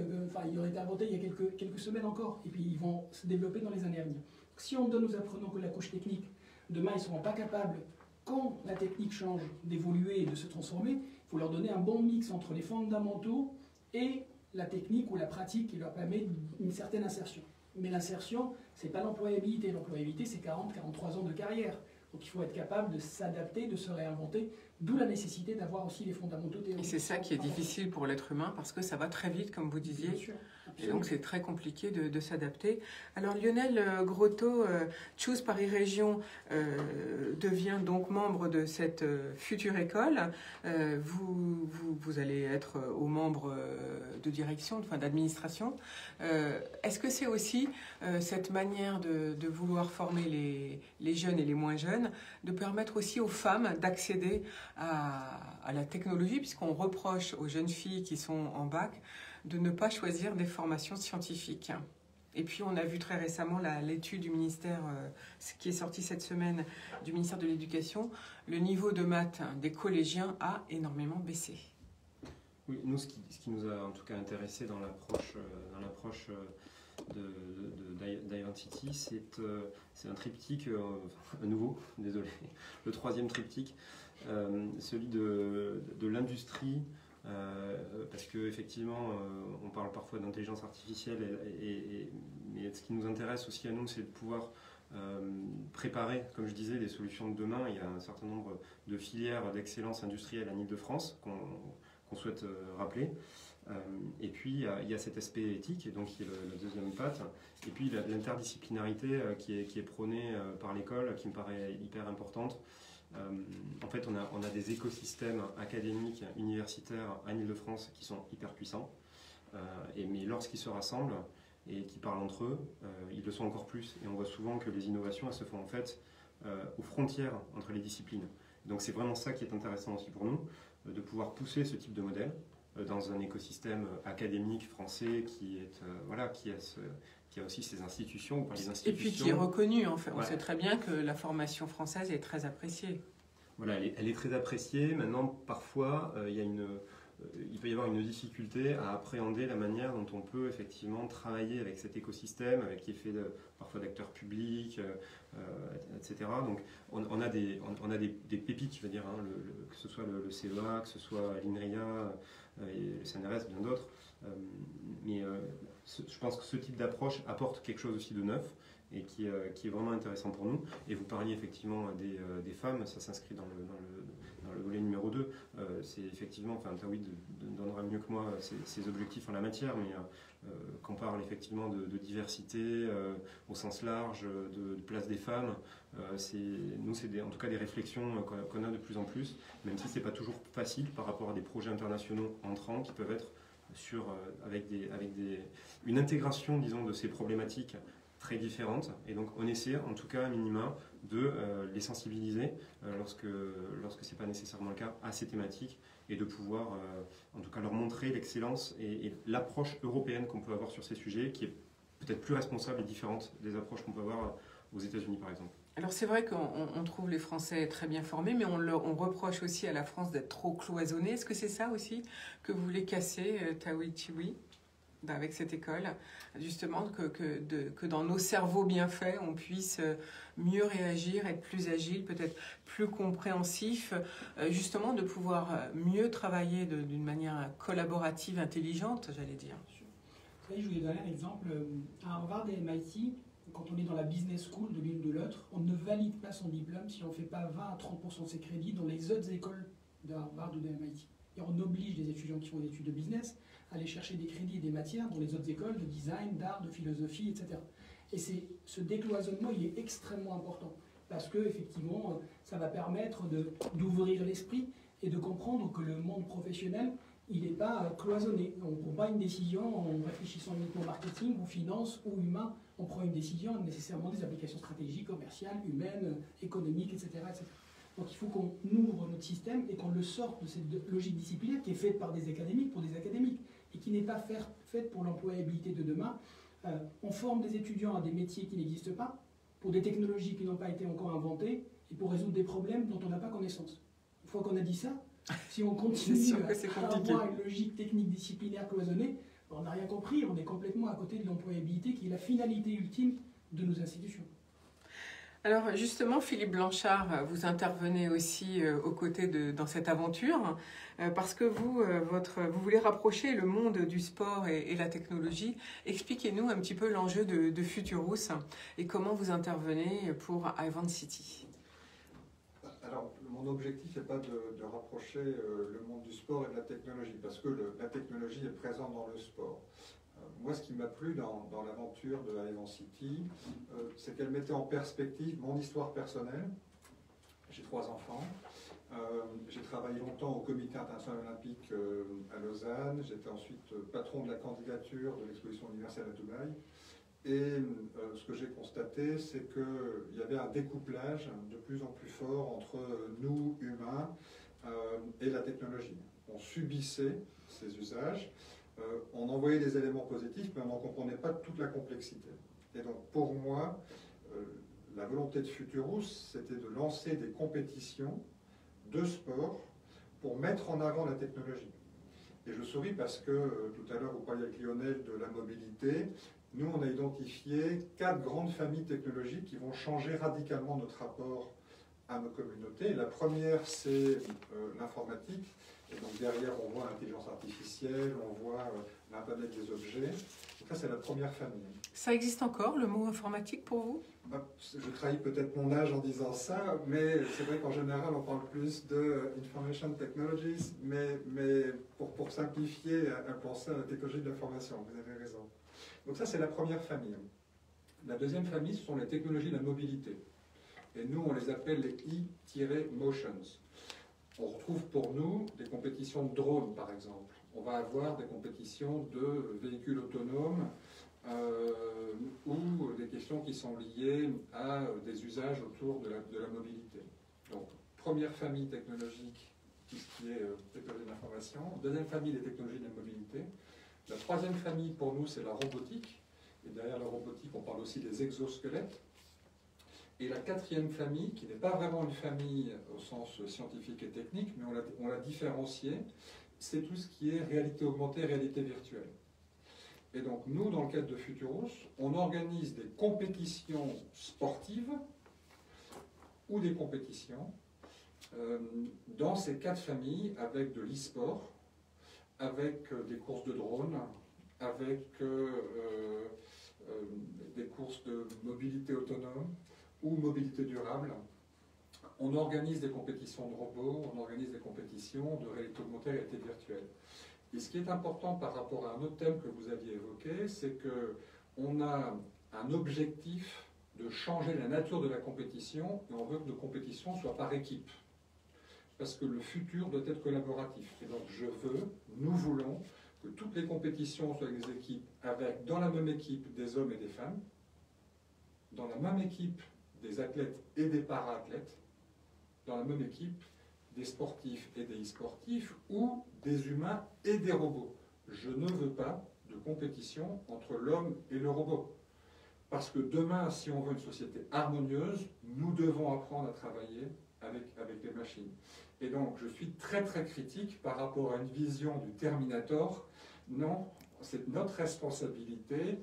ils auraient été inventés il y a quelques semaines encore, et puis ils vont se développer dans les années à venir. Donc, si on donne aux apprenants que la couche technique, demain ils ne seront pas capables, quand la technique change, d'évoluer et de se transformer. Il faut leur donner un bon mix entre les fondamentaux et la technique ou la pratique qui leur permet une certaine insertion. Mais l'insertion, ce n'est pas l'employabilité. L'employabilité, c'est 40-43 ans de carrière. Donc il faut être capable de s'adapter, de se réinventer, d'où la nécessité d'avoir aussi les fondamentaux théoriques.
Et c'est ça qui est difficile pour l'être humain, parce que ça va très vite, comme vous disiez.
Bien sûr.
Et donc c'est très compliqué de s'adapter. Alors Lionel Grotto, Choose Paris Région devient donc membre de cette future école. Vous allez être aux membres de direction, enfin d'administration. Est-ce que c'est aussi cette manière de vouloir former les jeunes et les moins jeunes, de permettre aussi aux femmes d'accéder à la technologie, puisqu'on reproche aux jeunes filles qui sont en bac de ne pas choisir des formations scientifiques. Et puis on a vu très récemment l'étude du ministère, qui est sortie cette semaine, du ministère de l'Éducation, le niveau de maths des collégiens a énormément baissé.
Oui, nous, ce qui nous a en tout cas intéressé dans l'approche d'Identity, c'est un triptyque, à nouveau, désolé, le 3e triptyque, celui de l'industrie, parce qu'effectivement, on parle parfois d'intelligence artificielle, mais ce qui nous intéresse aussi à nous, c'est de pouvoir préparer, comme je disais, les solutions de demain. Il y a un certain nombre de filières d'excellence industrielle en Ile-de-France qu'on souhaite rappeler. Et puis, il y a cet aspect éthique, et donc qui est la deuxième patte. Et puis, l'interdisciplinarité qui est prônée par l'école, qui me paraît hyper importante. En fait, on a des écosystèmes académiques, universitaires en Ile-de-France qui sont hyper puissants. Mais lorsqu'ils se rassemblent et qu'ils parlent entre eux, ils le sont encore plus. Et on voit souvent que les innovations, elles se font en fait aux frontières entre les disciplines. Donc c'est vraiment ça qui est intéressant aussi pour nous, de pouvoir pousser ce type de modèle dans un écosystème académique français qui a aussi ses institutions, par les institutions.
Et puis qui est reconnu, en fait. On sait très bien que la formation française est très appréciée.
Voilà, elle est très appréciée. Maintenant, parfois, il peut y avoir une difficulté à appréhender la manière dont on peut effectivement travailler avec cet écosystème, qui est fait parfois d'acteurs publics, etc. Donc, on a des pépites, je veux dire, que ce soit le CEA, que ce soit l'INRIA, et le CNRS, bien d'autres. Je pense que ce type d'approche apporte quelque chose aussi de neuf et qui est vraiment intéressant pour nous. Et vous parliez effectivement des femmes, ça s'inscrit dans le volet numéro 2. C'est effectivement, Tawhid donnera mieux que moi ses objectifs en la matière, mais qu'on parle effectivement de diversité au sens large, de place des femmes, c'est en tout cas des réflexions qu'on a de plus en plus, même si ce n'est pas toujours facile par rapport à des projets internationaux entrants qui peuvent être avec une intégration, disons, de ces problématiques très différentes. Et donc on essaie, en tout cas à minima, de les sensibiliser lorsque ce n'est pas nécessairement le cas à ces thématiques, et de pouvoir en tout cas leur montrer l'excellence et l'approche européenne qu'on peut avoir sur ces sujets, qui est peut-être plus responsable et différente des approches qu'on peut avoir aux États-Unis par exemple.
Alors c'est vrai qu'on trouve les Français très bien formés, mais on reproche aussi à la France d'être trop cloisonnée. Est-ce que c'est ça aussi que vous voulez casser, Tawhid Chiwi, avec cette école, justement, que dans nos cerveaux bien faits, on puisse mieux réagir, être plus agile, peut-être plus compréhensif, justement de pouvoir mieux travailler d'une manière collaborative, intelligente, j'allais dire.
Vous savez, je voulais donner un exemple. À Harvard et MIT, quand on est dans la business school de l'une de l'autre, on ne valide pas son diplôme si on ne fait pas 20 à 30% de ses crédits dans les autres écoles de Harvard ou de MIT. Et on oblige les étudiants qui font des études de business à aller chercher des crédits et des matières dans les autres écoles de design, d'art, de philosophie, etc. Et ce décloisonnement, il est extrêmement important, parce que effectivement, ça va permettre d'ouvrir l'esprit et de comprendre que le monde professionnel, il n'est pas cloisonné. On ne prend pas une décision en réfléchissant uniquement marketing ou finance ou humain, on prend une décision nécessairement des applications stratégiques, commerciales, humaines, économiques, etc. etc. Donc il faut qu'on ouvre notre système et qu'on le sorte de cette logique disciplinaire qui est faite par des académiques pour des académiques et qui n'est pas faite pour l'employabilité de demain. On forme des étudiants à des métiers qui n'existent pas, pour des technologies qui n'ont pas été encore inventées et pour résoudre des problèmes dont on n'a pas connaissance. Une fois qu'on a dit ça, si on continue à avoir une logique technique disciplinaire cloisonnée, on n'a rien compris, on est complètement à côté de l'employabilité qui est la finalité ultime de nos institutions.
Alors justement, Philippe Blanchard, vous intervenez aussi aux côtés dans cette aventure parce que vous voulez rapprocher le monde du sport et la technologie. Expliquez-nous un petit peu l'enjeu de Futurus et comment vous intervenez pour Avant City.
Alors, mon objectif n'est pas de rapprocher le monde du sport et de la technologie, parce que la technologie est présente dans le sport. Moi, ce qui m'a plu dans l'aventure de Avant City, c'est qu'elle mettait en perspective mon histoire personnelle. J'ai 3 enfants. J'ai travaillé longtemps au Comité international olympique à Lausanne. J'étais ensuite patron de la candidature de l'exposition universelle à Dubaï. Et ce que j'ai constaté, c'est qu'il y avait un découplage de plus en plus fort entre nous, humains, et la technologie. On subissait ces usages, on envoyait des éléments positifs, mais on n'en comprenait pas toute la complexité. Et donc pour moi, la volonté de Futurus, c'était de lancer des compétitions de sport pour mettre en avant la technologie. Et je souris parce que tout à l'heure, vous parliez avec Lionel de la mobilité. Nous, on a identifié 4 grandes familles technologiques qui vont changer radicalement notre rapport à nos communautés. La première, c'est l'informatique. Et donc derrière, on voit l'intelligence artificielle, on voit l'Internet des objets. Donc ça, c'est la première famille.
Ça existe encore, le mot informatique, pour vous?
Je trahis peut-être mon âge en disant ça, mais c'est vrai qu'en général, on parle plus de Information Technologies, mais pour simplifier, penser à la technologie de l'information, vous avez raison. Donc ça, c'est la première famille. La deuxième famille, ce sont les technologies de la mobilité. Et nous, on les appelle les E-motions. On retrouve pour nous des compétitions de drones, par exemple. On va avoir des compétitions de véhicules autonomes ou des questions qui sont liées à des usages autour de la mobilité. Donc, première famille technologique, tout ce qui est technologie de l'information. Deuxième famille, les technologies de la mobilité. La troisième famille, pour nous, c'est la robotique. Et derrière la robotique, on parle aussi des exosquelettes. Et la quatrième famille, qui n'est pas vraiment une famille au sens scientifique et technique, mais on l'a différenciée, c'est tout ce qui est réalité augmentée, réalité virtuelle. Et donc, nous, dans le cadre de Futurus, on organise des compétitions sportives ou des compétitions dans ces 4 familles avec de l'e-sport, avec des courses de drones, avec des courses de mobilité autonome ou mobilité durable. On organise des compétitions de robots, on organise des compétitions de réalité augmentée, réalité virtuelle. Et ce qui est important par rapport à un autre thème que vous aviez évoqué, c'est qu'on a un objectif de changer la nature de la compétition et on veut que nos compétitions soient par équipe. Parce que le futur doit être collaboratif. Et donc nous voulons que toutes les compétitions soient des équipes avec, dans la même équipe, des hommes et des femmes, dans la même équipe, des athlètes et des para-athlètes, dans la même équipe, des sportifs et des e-sportifs, ou des humains et des robots. Je ne veux pas de compétition entre l'homme et le robot. Parce que demain, si on veut une société harmonieuse, nous devons apprendre à travailler avec les machines. Et donc, je suis très très critique par rapport à une vision du Terminator. Non, c'est notre responsabilité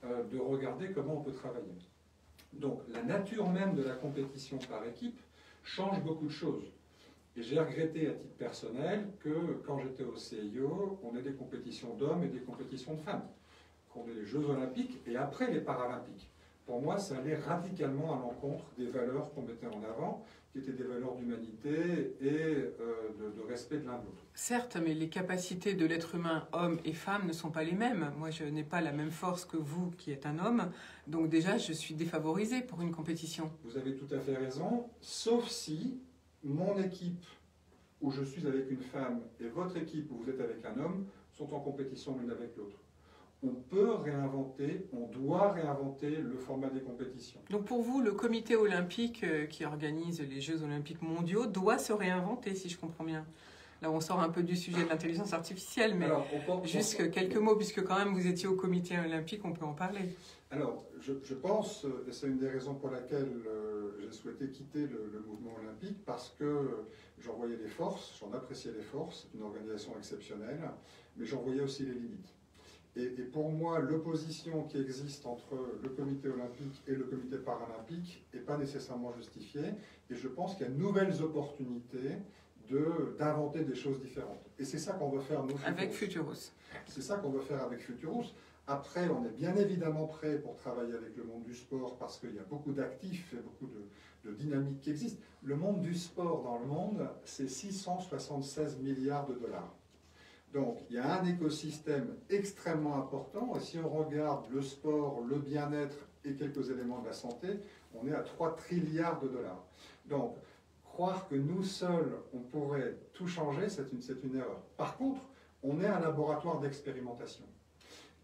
de regarder comment on peut travailler. Donc, la nature même de la compétition par équipe change beaucoup de choses. Et j'ai regretté à titre personnel que quand j'étais au CIO, on ait des compétitions d'hommes et des compétitions de femmes. Qu'on ait les Jeux Olympiques et après les Paralympiques. pour moi, ça allait radicalement à l'encontre des valeurs qu'on mettait en avant, qui étaient des valeurs d'humanité et de respect de l'un de l'autre.
Certes, mais les capacités de l'être humain, homme et femme, ne sont pas les mêmes. Moi, je n'ai pas la même force que vous, qui êtes un homme. Donc déjà, je suis défavorisée pour une compétition.
Vous avez tout à fait raison, sauf si mon équipe, où je suis avec une femme, et votre équipe, où vous êtes avec un homme, sont en compétition l'une avec l'autre. On peut réinventer, on doit réinventer le format des compétitions.
Donc pour vous, le comité olympique qui organise les Jeux olympiques mondiaux doit se réinventer, si je comprends bien. Là, on sort un peu du sujet de l'intelligence artificielle, mais
Alors,
juste quelques mots, puisque quand même vous étiez au comité olympique, on peut en parler.
Alors, je pense, et c'est une des raisons pour laquelle j'ai souhaité quitter le mouvement olympique, parce que j'en voyais les forces, j'en appréciais les forces, c'est une organisation exceptionnelle, mais j'en voyais aussi les limites. Et pour moi, l'opposition qui existe entre le comité olympique et le comité paralympique n'est pas nécessairement justifiée, et je pense qu'il y a de nouvelles opportunités d'inventer des choses différentes. Et c'est ça qu'on veut faire, nous,
avec Futurus.
C'est ça qu'on veut faire avec Futurus. Après, on est bien évidemment prêt pour travailler avec le monde du sport parce qu'il y a beaucoup d'actifs et beaucoup de dynamiques qui existent. Le monde du sport dans le monde, c'est 676 milliards de dollars. Donc, il y a un écosystème extrêmement important. Et si on regarde le sport, le bien-être et quelques éléments de la santé, on est à 3 trilliards de dollars. Donc, croire que nous seuls, on pourrait tout changer, c'est une erreur. Par contre, on est un laboratoire d'expérimentation.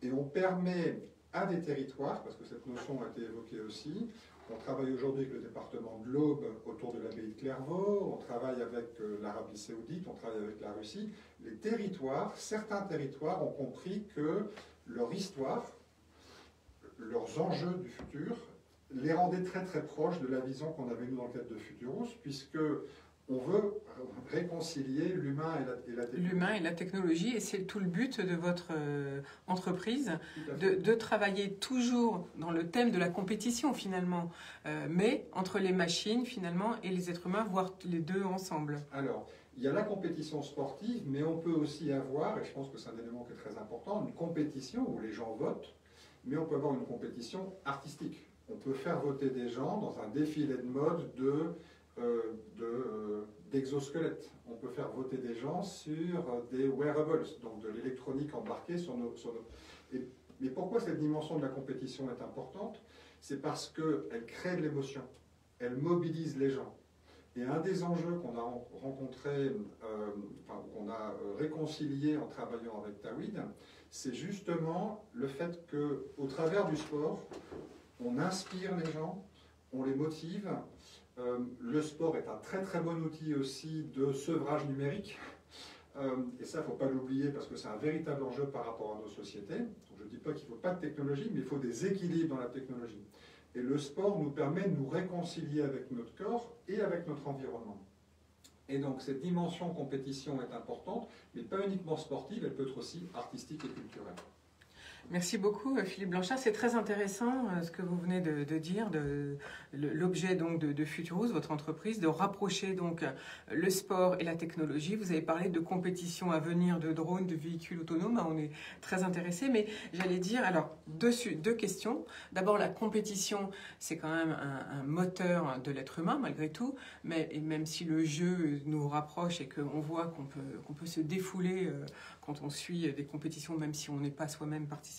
Et on permet à des territoires, parce que cette notion a été évoquée aussi, on travaille aujourd'hui avec le département de l'Aube autour de l'abbaye de Clairvaux, on travaille avec l'Arabie Saoudite, on travaille avec la Russie. Les territoires, certains territoires ont compris que leur histoire, leurs enjeux du futur, les rendaient très très proches de la vision qu'on avait nous dans le cadre de Futurus, puisque on veut réconcilier l'humain et la technologie.
L'humain et la technologie, et c'est tout le but de votre entreprise, de travailler toujours dans le thème de la compétition finalement, mais entre les machines finalement et les êtres humains, voire les deux ensemble.
Alors, il y a la compétition sportive, mais on peut aussi avoir, et je pense que c'est un élément qui est très important, une compétition où les gens votent, mais on peut avoir une compétition artistique. On peut faire voter des gens dans un défilé de mode d'exosquelettes. On peut faire voter des gens sur des wearables, donc de l'électronique embarquée sur nos... Mais pourquoi cette dimension de la compétition est importante? C'est parce qu'elle crée de l'émotion, elle mobilise les gens. Et un des enjeux qu'on a rencontré, qu'on a réconcilié en travaillant avec Tawhid, c'est justement le fait qu'au travers du sport, on inspire les gens, on les motive. Le sport est un très très bon outil aussi de sevrage numérique. Et ça, il ne faut pas l'oublier parce que c'est un véritable enjeu par rapport à nos sociétés. Donc, je ne dis pas qu'il ne faut pas de technologie, mais il faut des équilibres dans la technologie. Et le sport nous permet de nous réconcilier avec notre corps et avec notre environnement. Et donc cette dimension compétition est importante, mais pas uniquement sportive, elle peut être aussi artistique et culturelle.
Merci beaucoup Philippe Blanchard, c'est très intéressant ce que vous venez de dire, l'objet donc de Futurus, votre entreprise, de rapprocher donc le sport et la technologie. Vous avez parlé de compétition à venir, de drones, de véhicules autonomes, on est très intéressés, mais j'allais dire, alors deux questions. D'abord la compétition, c'est quand même un moteur de l'être humain malgré tout, mais et même si le jeu nous rapproche et qu'on voit qu'on peut se défouler quand on suit des compétitions, même si on n'est pas soi-même participant.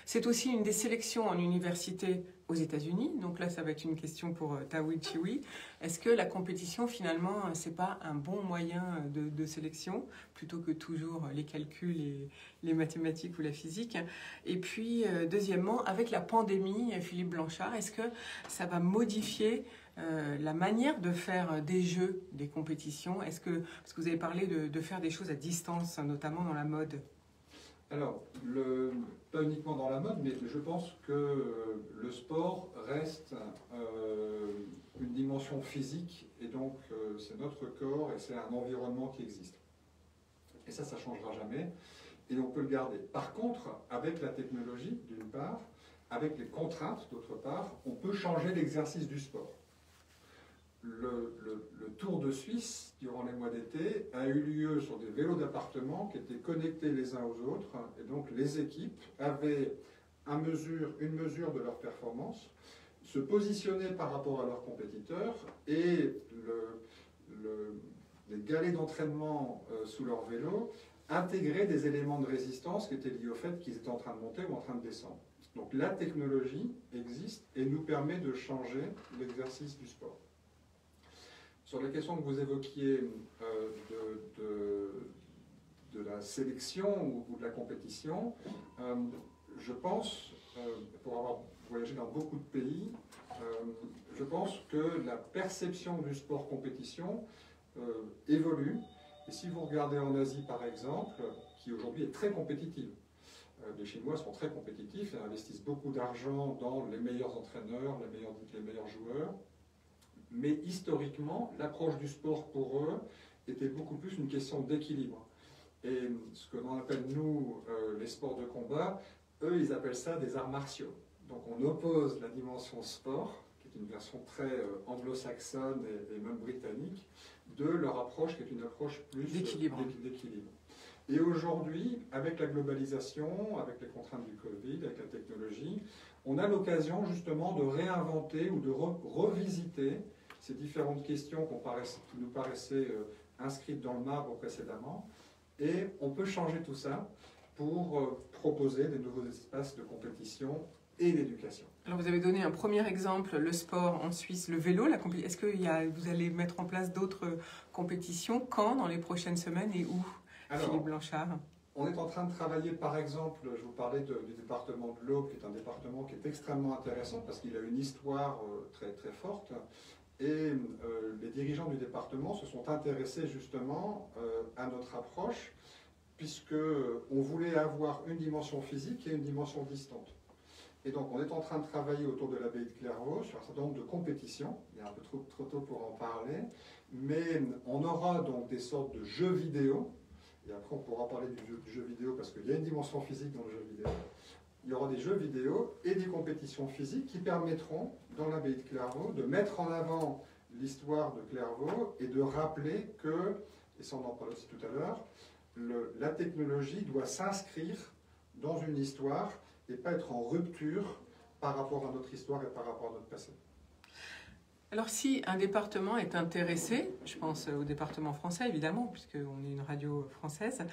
C'est aussi une des sélections en université aux États-Unis. Donc là, ça va être une question pour Tawhid Chiwi. Est-ce que la compétition, finalement, c'est pas un bon moyen de sélection, plutôt que toujours les calculs, les mathématiques ou la physique? Et puis, deuxièmement, avec la pandémie, Philippe Blanchard, est-ce que ça va modifier la manière de faire des jeux, des compétitions? Parce que vous avez parlé de faire des choses à distance, notamment dans la mode.
Alors, pas uniquement dans la mode, mais je pense que le sport reste une dimension physique, et donc c'est notre corps et c'est un environnement qui existe. Et ça ne changera jamais, et on peut le garder. Par contre, avec la technologie, d'une part, avec les contraintes, d'autre part, on peut changer l'exercice du sport. Le Tour de Suisse, durant les mois d'été, a eu lieu sur des vélos d'appartement qui étaient connectés les uns aux autres. Et donc les équipes avaient une mesure de leur performance, se positionner par rapport à leurs compétiteurs et les galets d'entraînement sous leur vélo, intégrer des éléments de résistance qui étaient liés au fait qu'ils étaient en train de monter ou en train de descendre. Donc la technologie existe et nous permet de changer l'exercice du sport. Sur la question que vous évoquiez de la sélection ou de la compétition, je pense, pour avoir voyagé dans beaucoup de pays, je pense que la perception du sport compétition évolue. Et si vous regardez en Asie, par exemple, qui aujourd'hui est très compétitive, les Chinois sont très compétitifs et investissent beaucoup d'argent dans les meilleurs entraîneurs, les meilleurs joueurs. Mais historiquement, l'approche du sport pour eux était beaucoup plus une question d'équilibre. Et ce que l'on appelle, nous, les sports de combat, eux, ils appellent ça des arts martiaux. Donc on oppose la dimension sport, qui est une version très anglo-saxonne et même britannique, de leur approche qui est une approche plus d'équilibre. Et aujourd'hui, avec la globalisation, avec les contraintes du Covid, avec la technologie, on a l'occasion justement de réinventer ou de revisiter ces différentes questions qui nous paraissaient inscrites dans le marbre précédemment. Et on peut changer tout ça pour proposer des nouveaux espaces de compétition et d'éducation.
Alors vous avez donné un premier exemple, le sport en Suisse, le vélo. Est-ce que vous allez mettre en place d'autres compétitions? Quand, dans les prochaines semaines et où?
Alors,
Philippe Blanchard.
On est en train de travailler, par exemple, je vous parlais du département de l'Aube, qui est un département qui est extrêmement intéressant parce qu'il a une histoire très, très forte. Et les dirigeants du département se sont intéressés justement à notre approche, puisqu'on voulait avoir une dimension physique et une dimension distante. Et donc on est en train de travailler autour de l'abbaye de Clairvaux sur un certain nombre de compétitions. Il est un peu trop tôt pour en parler, mais on aura donc des sortes de jeux vidéo. Et après, on pourra parler du jeu vidéo parce qu'il y a une dimension physique dans le jeu vidéo. Il y aura des jeux vidéo et des compétitions physiques qui permettront, dans l'abbaye de Clairvaux, de mettre en avant l'histoire de Clairvaux et de rappeler que, et ça on en parle aussi tout à l'heure, la technologie doit s'inscrire dans une histoire et pas être en rupture par rapport à notre histoire et par rapport à notre passé.
Alors si un département est intéressé, je pense au département français évidemment, puisqu'on est une radio française,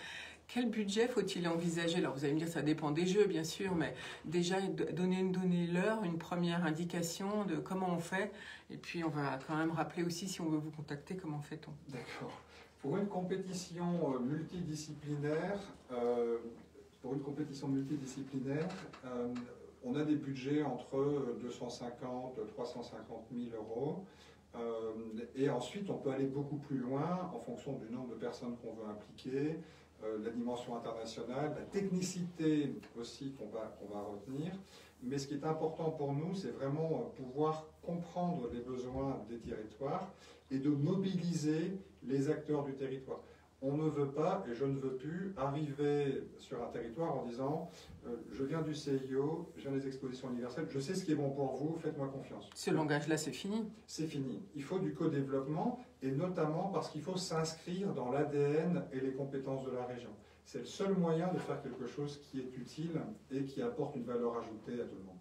quel budget faut-il envisager? Alors vous allez me dire ça dépend des jeux bien sûr, mais déjà donner-leur une première indication de comment on fait, et puis on va quand même rappeler aussi si on veut vous contacter, comment fait-on?
D'accord. Pour une compétition multidisciplinaire, on a des budgets entre 250 et 350 000 euros. Et ensuite, on peut aller beaucoup plus loin en fonction du nombre de personnes qu'on veut impliquer, la dimension internationale, la technicité aussi qu'on va retenir. Mais ce qui est important pour nous, c'est vraiment pouvoir comprendre les besoins des territoires et de mobiliser les acteurs du territoire. On ne veut pas, et je ne veux plus, arriver sur un territoire en disant je viens du CIO, je viens des expositions universelles, je sais ce qui est bon pour vous, faites-moi confiance.
Ce langage-là, c'est fini.
C'est fini. Il faut du co-développement, et notamment parce qu'il faut s'inscrire dans l'ADN et les compétences de la région. C'est le seul moyen de faire quelque chose qui est utile et qui apporte une valeur ajoutée à tout le monde.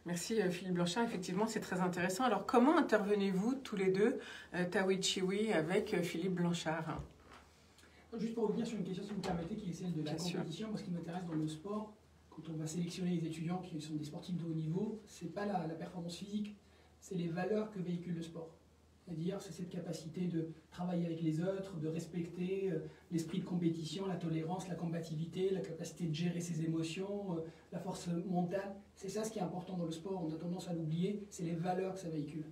Merci Philippe Blanchard, effectivement c'est très intéressant. Alors comment intervenez-vous tous les deux, Tawi Chiwi, avec Philippe Blanchard?
Juste pour revenir sur une question, si vous me permettez, qui est celle de la compétition, moi ce qui m'intéresse dans le sport, quand on va sélectionner les étudiants qui sont des sportifs de haut niveau, c'est pas la performance physique, c'est les valeurs que véhicule le sport. C'est-à-dire, c'est cette capacité de travailler avec les autres, de respecter l'esprit de compétition, la tolérance, la combativité, la capacité de gérer ses émotions, la force mentale. C'est ça ce qui est important dans le sport, on a tendance à l'oublier, c'est les valeurs que ça véhicule.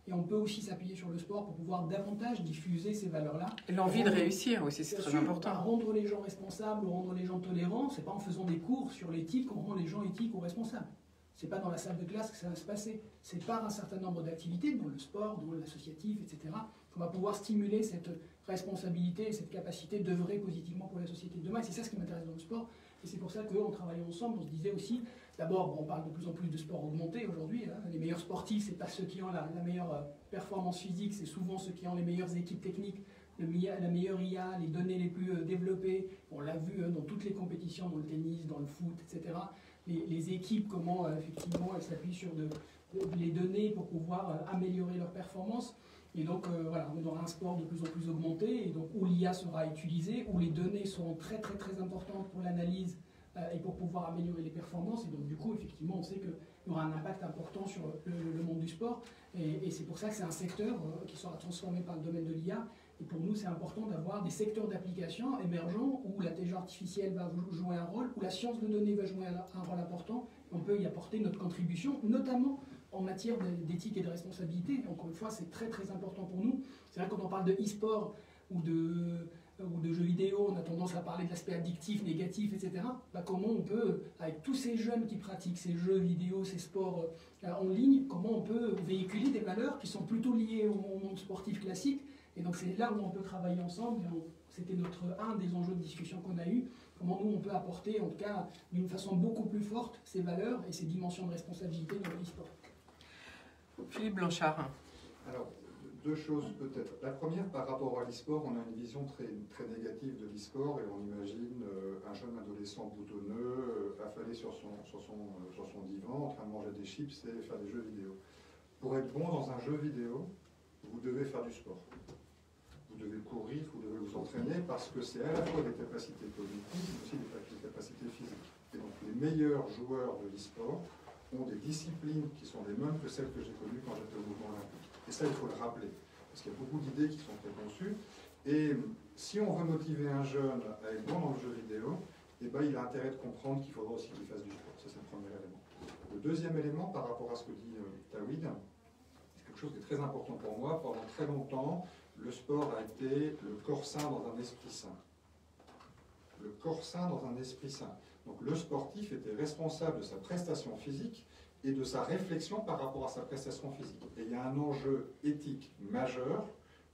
Et on peut aussi s'appuyer sur le sport pour pouvoir davantage diffuser ces valeurs-là.
Et l'envie de réussir aussi, c'est très important.
Rendre les gens responsables ou rendre les gens tolérants, c'est pas en faisant des cours sur l'éthique qu'on rend les gens éthiques ou responsables. C'est pas dans la salle de classe que ça va se passer. C'est par un certain nombre d'activités, dans le sport, dans l'associatif, etc., qu'on va pouvoir stimuler cette responsabilité et cette capacité d'œuvrer positivement pour la société de demain. C'est ça ce qui m'intéresse dans le sport. Et c'est pour ça qu'en travaillant ensemble, on se disait aussi, d'abord, on parle de plus en plus de sport augmenté aujourd'hui. Hein. Les meilleurs sportifs, c'est pas ceux qui ont la meilleure performance physique, c'est souvent ceux qui ont les meilleures équipes techniques, la meilleure IA, les données les plus développées. On l'a vu dans toutes les compétitions, dans le tennis, dans le foot, etc. les équipes, comment effectivement elles s'appuient sur les données pour pouvoir améliorer leur performance. Et donc voilà, on aura un sport de plus en plus augmenté, et donc où l'IA sera utilisée, où les données seront très très très importantes pour l'analyse et pour pouvoir améliorer les performances. Et donc du coup, effectivement, on sait qu'il y aura un impact important sur le monde du sport. Et c'est pour ça que c'est un secteur qui sera transformé par le domaine de l'IA. Et pour nous, c'est important d'avoir des secteurs d'application émergents où l'intelligence artificielle va jouer un rôle, où la science de données va jouer un rôle important. On peut y apporter notre contribution, notamment en matière d'éthique et de responsabilité. Encore une fois, c'est très très important pour nous. C'est vrai que quand on parle de e-sport ou de jeux vidéo, on a tendance à parler de l'aspect addictif, négatif, etc. Comment on peut, avec tous ces jeunes qui pratiquent ces jeux vidéo, ces sports en ligne, comment on peut véhiculer des valeurs qui sont plutôt liées au monde sportif classique. Et donc c'est là où on peut travailler ensemble. C'était un des enjeux de discussion qu'on a eu. Comment nous on peut apporter, en tout cas d'une façon beaucoup plus forte, ces valeurs et ces dimensions de responsabilité dans l'e-sport.
Philippe Blanchard.
Alors, deux choses peut-être. La première, par rapport à l'e-sport, on a une vision très, très négative de l'e-sport et on imagine un jeune adolescent boutonneux affalé sur son divan en train de manger des chips et faire des jeux vidéo. Pour être bon dans un jeu vidéo, vous devez faire du sport. Vous devez courir, vous devez vous entraîner parce que c'est à la fois des capacités cognitives mais aussi des capacités physiques. Et donc les meilleurs joueurs de l'e-sport ont des disciplines qui sont les mêmes que celles que j'ai connues quand j'étais au mouvement olympique. Et ça, il faut le rappeler, parce qu'il y a beaucoup d'idées qui sont préconçues. Et si on veut motiver un jeune à être bon dans le jeu vidéo, eh ben, il a intérêt de comprendre qu'il faudra aussi qu'il fasse du sport. Ça, c'est le premier élément. Le deuxième élément, par rapport à ce que dit Tawhid, c'est quelque chose qui est très important pour moi. Pendant très longtemps, le sport a été le corps sain dans un esprit sain. Le corps sain dans un esprit sain. Donc le sportif était responsable de sa prestation physique et de sa réflexion par rapport à sa prestation physique. Et il y a un enjeu éthique majeur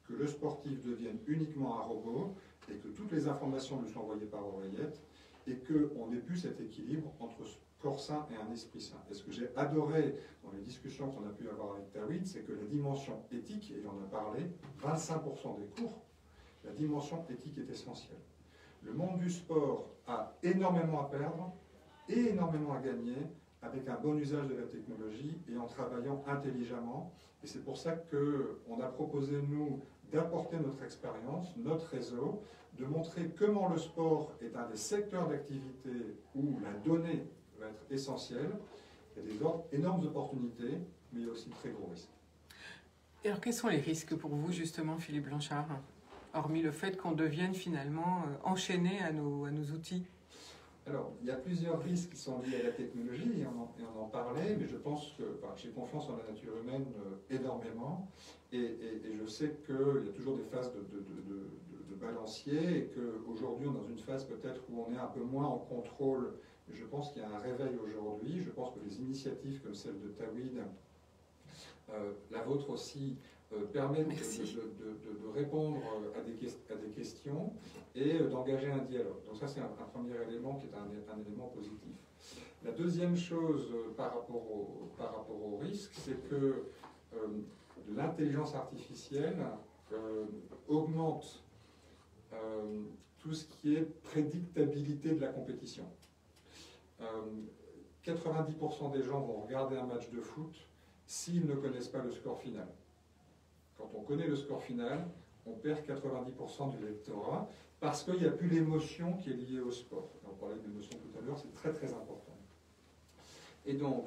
que le sportif devienne uniquement un robot et que toutes les informations lui soient envoyées par oreillette et qu'on n'ait plus cet équilibre entre corps sain et un esprit sain. Et ce que j'ai adoré dans les discussions qu'on a pu avoir avec Tawhid, c'est que la dimension éthique, et il en a parlé, 25% des cours, la dimension éthique est essentielle. Le monde du sport a énormément à perdre et énormément à gagner avec un bon usage de la technologie et en travaillant intelligemment. Et c'est pour ça qu'on a proposé, nous, d'apporter notre expérience, notre réseau, de montrer comment le sport est un des secteurs d'activité où la donnée va être essentielle. Il y a des énormes opportunités, mais il y a aussi de très gros risques.
Et alors, quels sont les risques pour vous, justement, Philippe Blanchard, hormis le fait qu'on devienne finalement enchaîné à nos outils?
Alors, il y a plusieurs risques qui sont liés à la technologie, et on en parlait, mais je pense que j'ai confiance en la nature humaine énormément, et je sais qu'il y a toujours des phases de balancier, et qu'aujourd'hui on est dans une phase peut-être où on est un peu moins en contrôle. Je pense qu'il y a un réveil aujourd'hui, je pense que les initiatives comme celle de Tawhid, la vôtre aussi, permettent de répondre à des questions et d'engager un dialogue. Donc ça, c'est un premier élément qui est un élément positif. La deuxième chose par rapport au risque, c'est que l'intelligence artificielle augmente tout ce qui est prédictabilité de la compétition. 90% des gens vont regarder un match de foot s'ils ne connaissent pas le score final. Quand on connaît le score final, on perd 90% du lectorat parce qu'il n'y a plus l'émotion qui est liée au sport. On parlait de l'émotion tout à l'heure, c'est très très important. Et donc,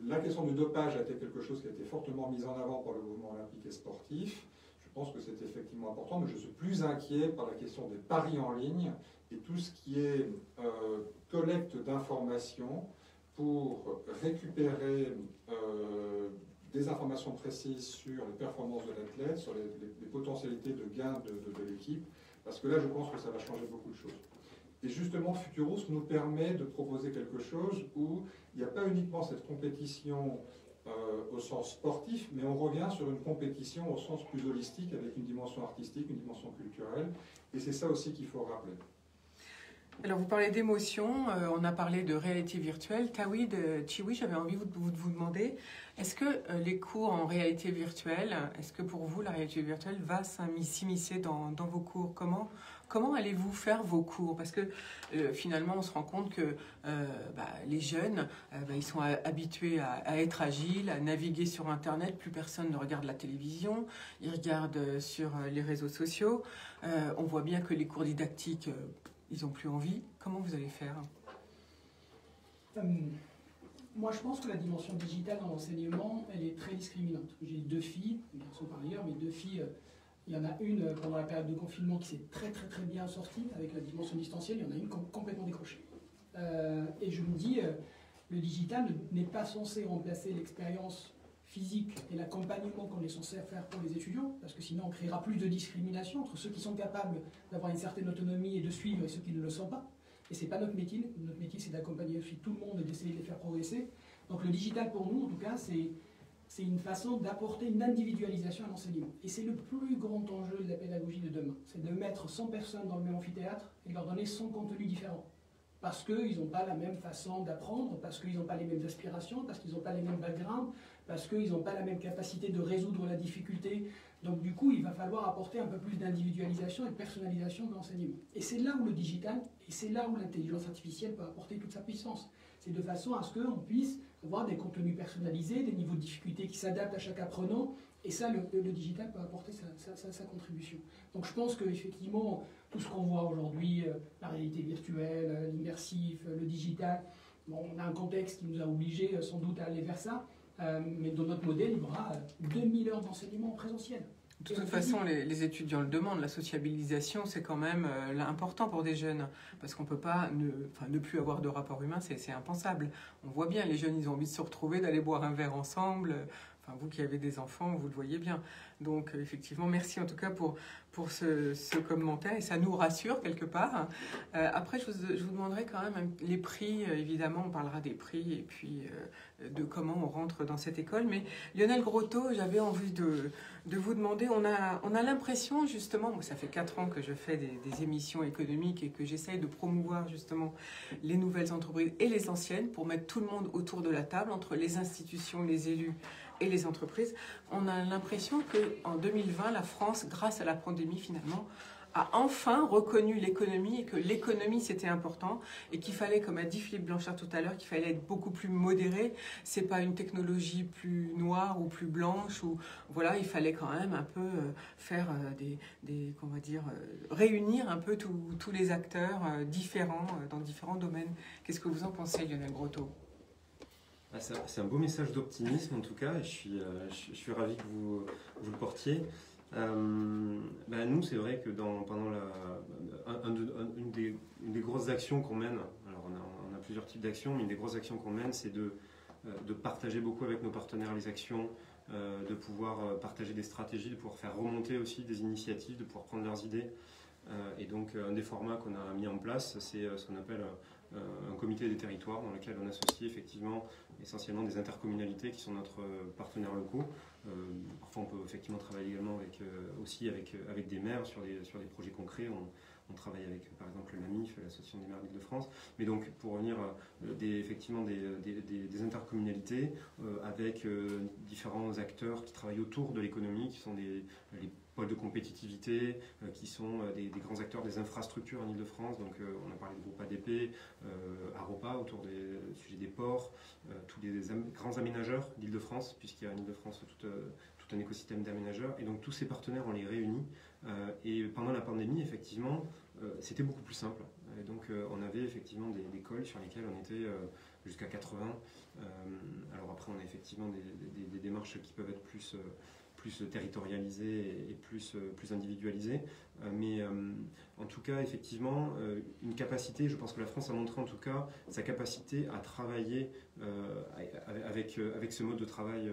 la question du dopage a été quelque chose qui a été fortement mis en avant par le mouvement olympique et sportif. Je pense que c'est effectivement important, mais je suis plus inquiet par la question des paris en ligne et tout ce qui est collecte d'informations pour récupérer des informations précises sur les performances de l'athlète, sur les potentialités de gain de l'équipe, parce que là, je pense que ça va changer beaucoup de choses. Et justement, Futurus nous permet de proposer quelque chose où il n'y a pas uniquement cette compétition au sens sportif, mais on revient sur une compétition au sens plus holistique, avec une dimension artistique, une dimension culturelle, et c'est ça aussi qu'il faut rappeler.
Alors, vous parlez d'émotion, on a parlé de réalité virtuelle. Tawhid, Chiwi, j'avais envie de vous demander, est-ce que les cours en réalité virtuelle, est-ce que pour vous, la réalité virtuelle va s'immiscer dans vos cours? Comment comment allez-vous faire vos cours? Parce que finalement, on se rend compte que les jeunes, ils sont habitués à être agiles, à naviguer sur Internet. Plus personne ne regarde la télévision, ils regardent sur les réseaux sociaux. On voit bien que les cours didactiques, ils n'ont plus envie. Comment vous allez faire?
Moi, je pense que la dimension digitale dans l'enseignement, elle est très discriminante. J'ai 2 filles, des garçons par ailleurs, mais 2 filles, il y en a une pendant la période de confinement qui s'est très bien sortie avec la dimension distancielle, il y en a une complètement décrochée. Et je me dis, le digital n'est pas censé remplacer l'expérience physique et l'accompagnement qu'on est censé faire pour les étudiants, parce que sinon on créera plus de discrimination entre ceux qui sont capables d'avoir une certaine autonomie et de suivre et ceux qui ne le sont pas. Et ce n'est pas notre métier. Notre métier, c'est d'accompagner aussi tout le monde et d'essayer de les faire progresser. Donc le digital, pour nous, en tout cas, c'est une façon d'apporter une individualisation à l'enseignement. Et c'est le plus grand enjeu de la pédagogie de demain. C'est de mettre 100 personnes dans le même amphithéâtre et de leur donner 100 contenus différents. Parce qu'ils n'ont pas la même façon d'apprendre, parce qu'ils n'ont pas les mêmes aspirations, parce qu'ils n'ont pas les mêmes backgrounds, parce qu'ils n'ont pas la même capacité de résoudre la difficulté. Donc du coup, il va falloir apporter un peu plus d'individualisation et de personnalisation de l'enseignement. Et c'est là où le digital, et c'est là où l'intelligence artificielle peut apporter toute sa puissance. C'est de façon à ce qu'on puisse avoir des contenus personnalisés, des niveaux de difficulté qui s'adaptent à chaque apprenant, et ça, le digital peut apporter sa contribution. Donc je pense qu'effectivement, tout ce qu'on voit aujourd'hui, la réalité virtuelle, l'immersif, le digital, bon, on a un contexte qui nous a obligés sans doute à aller vers ça, mais dans notre modèle, il y aura 2000 heures d'enseignement en présentiel.
De toute façon, les étudiants le demandent. La sociabilisation, c'est quand même important pour des jeunes. Parce qu'on ne peut pas ne plus avoir de rapport humain, c'est impensable. On voit bien, les jeunes, ils ont envie de se retrouver, d'aller boire un verre ensemble. Enfin, vous qui avez des enfants, vous le voyez bien. Donc, effectivement, merci en tout cas pour ce commentaire. Et ça nous rassure quelque part. Après, je vous demanderai quand même les prix. Évidemment, on parlera des prix et puis de comment on rentre dans cette école. Mais Lionel Grotto, j'avais envie de vous demander, on a l'impression justement, moi ça fait 4 ans que je fais des émissions économiques et que j'essaye de promouvoir justement les nouvelles entreprises et les anciennes pour mettre tout le monde autour de la table, entre les institutions, les élus et les entreprises. On a l'impression qu'en 2020, la France, grâce à la pandémie finalement, a enfin reconnu l'économie et que l'économie c'était important et qu'il fallait, comme a dit Philippe Blanchard tout à l'heure, qu'il fallait être beaucoup plus modéré. C'est pas une technologie plus noire ou plus blanche, ou voilà, il fallait quand même un peu faire réunir un peu tous les acteurs différents dans différents domaines. Qu'est-ce que vous en pensez, Lionel Grotto?
C'est un beau message d'optimisme en tout cas, et je suis ravi que vous le portiez. Nous, c'est vrai que pendant une des grosses actions qu'on mène, alors on a plusieurs types d'actions, mais une des grosses actions qu'on mène, c'est de partager beaucoup avec nos partenaires les actions, de pouvoir partager des stratégies, de pouvoir faire remonter aussi des initiatives, de pouvoir prendre leurs idées. Et donc, un des formats qu'on a mis en place, c'est ce qu'on appelle un comité des territoires, dans lequel on associe effectivement essentiellement des intercommunalités qui sont notre partenaires locaux. Parfois, on peut effectivement travailler également avec des maires sur des projets concrets. On travaille avec, par exemple, l'AMIF, l'Association des maires d'Île-de-France. Mais donc, pour revenir, effectivement des intercommunalités avec différents acteurs qui travaillent autour de l'économie, qui sont les pôles de compétitivité, qui sont des grands acteurs des infrastructures en Île-de-France. Donc, on a parlé de groupe ADP, Aropa, autour du sujet des ports, tous les grands aménageurs d'Île-de-France, puisqu'il y a en Île-de-France tout un écosystème d'aménageurs. Et donc, tous ces partenaires, on les réunit. Et pendant la pandémie, effectivement, c'était beaucoup plus simple. Et donc, on avait effectivement des calls sur lesquels on était jusqu'à 80. Alors après, on a effectivement des démarches qui peuvent être plus territorialisées et plus individualisées. Mais en tout cas, effectivement, une capacité, je pense que la France a montré en tout cas sa capacité à travailler avec ce mode de travail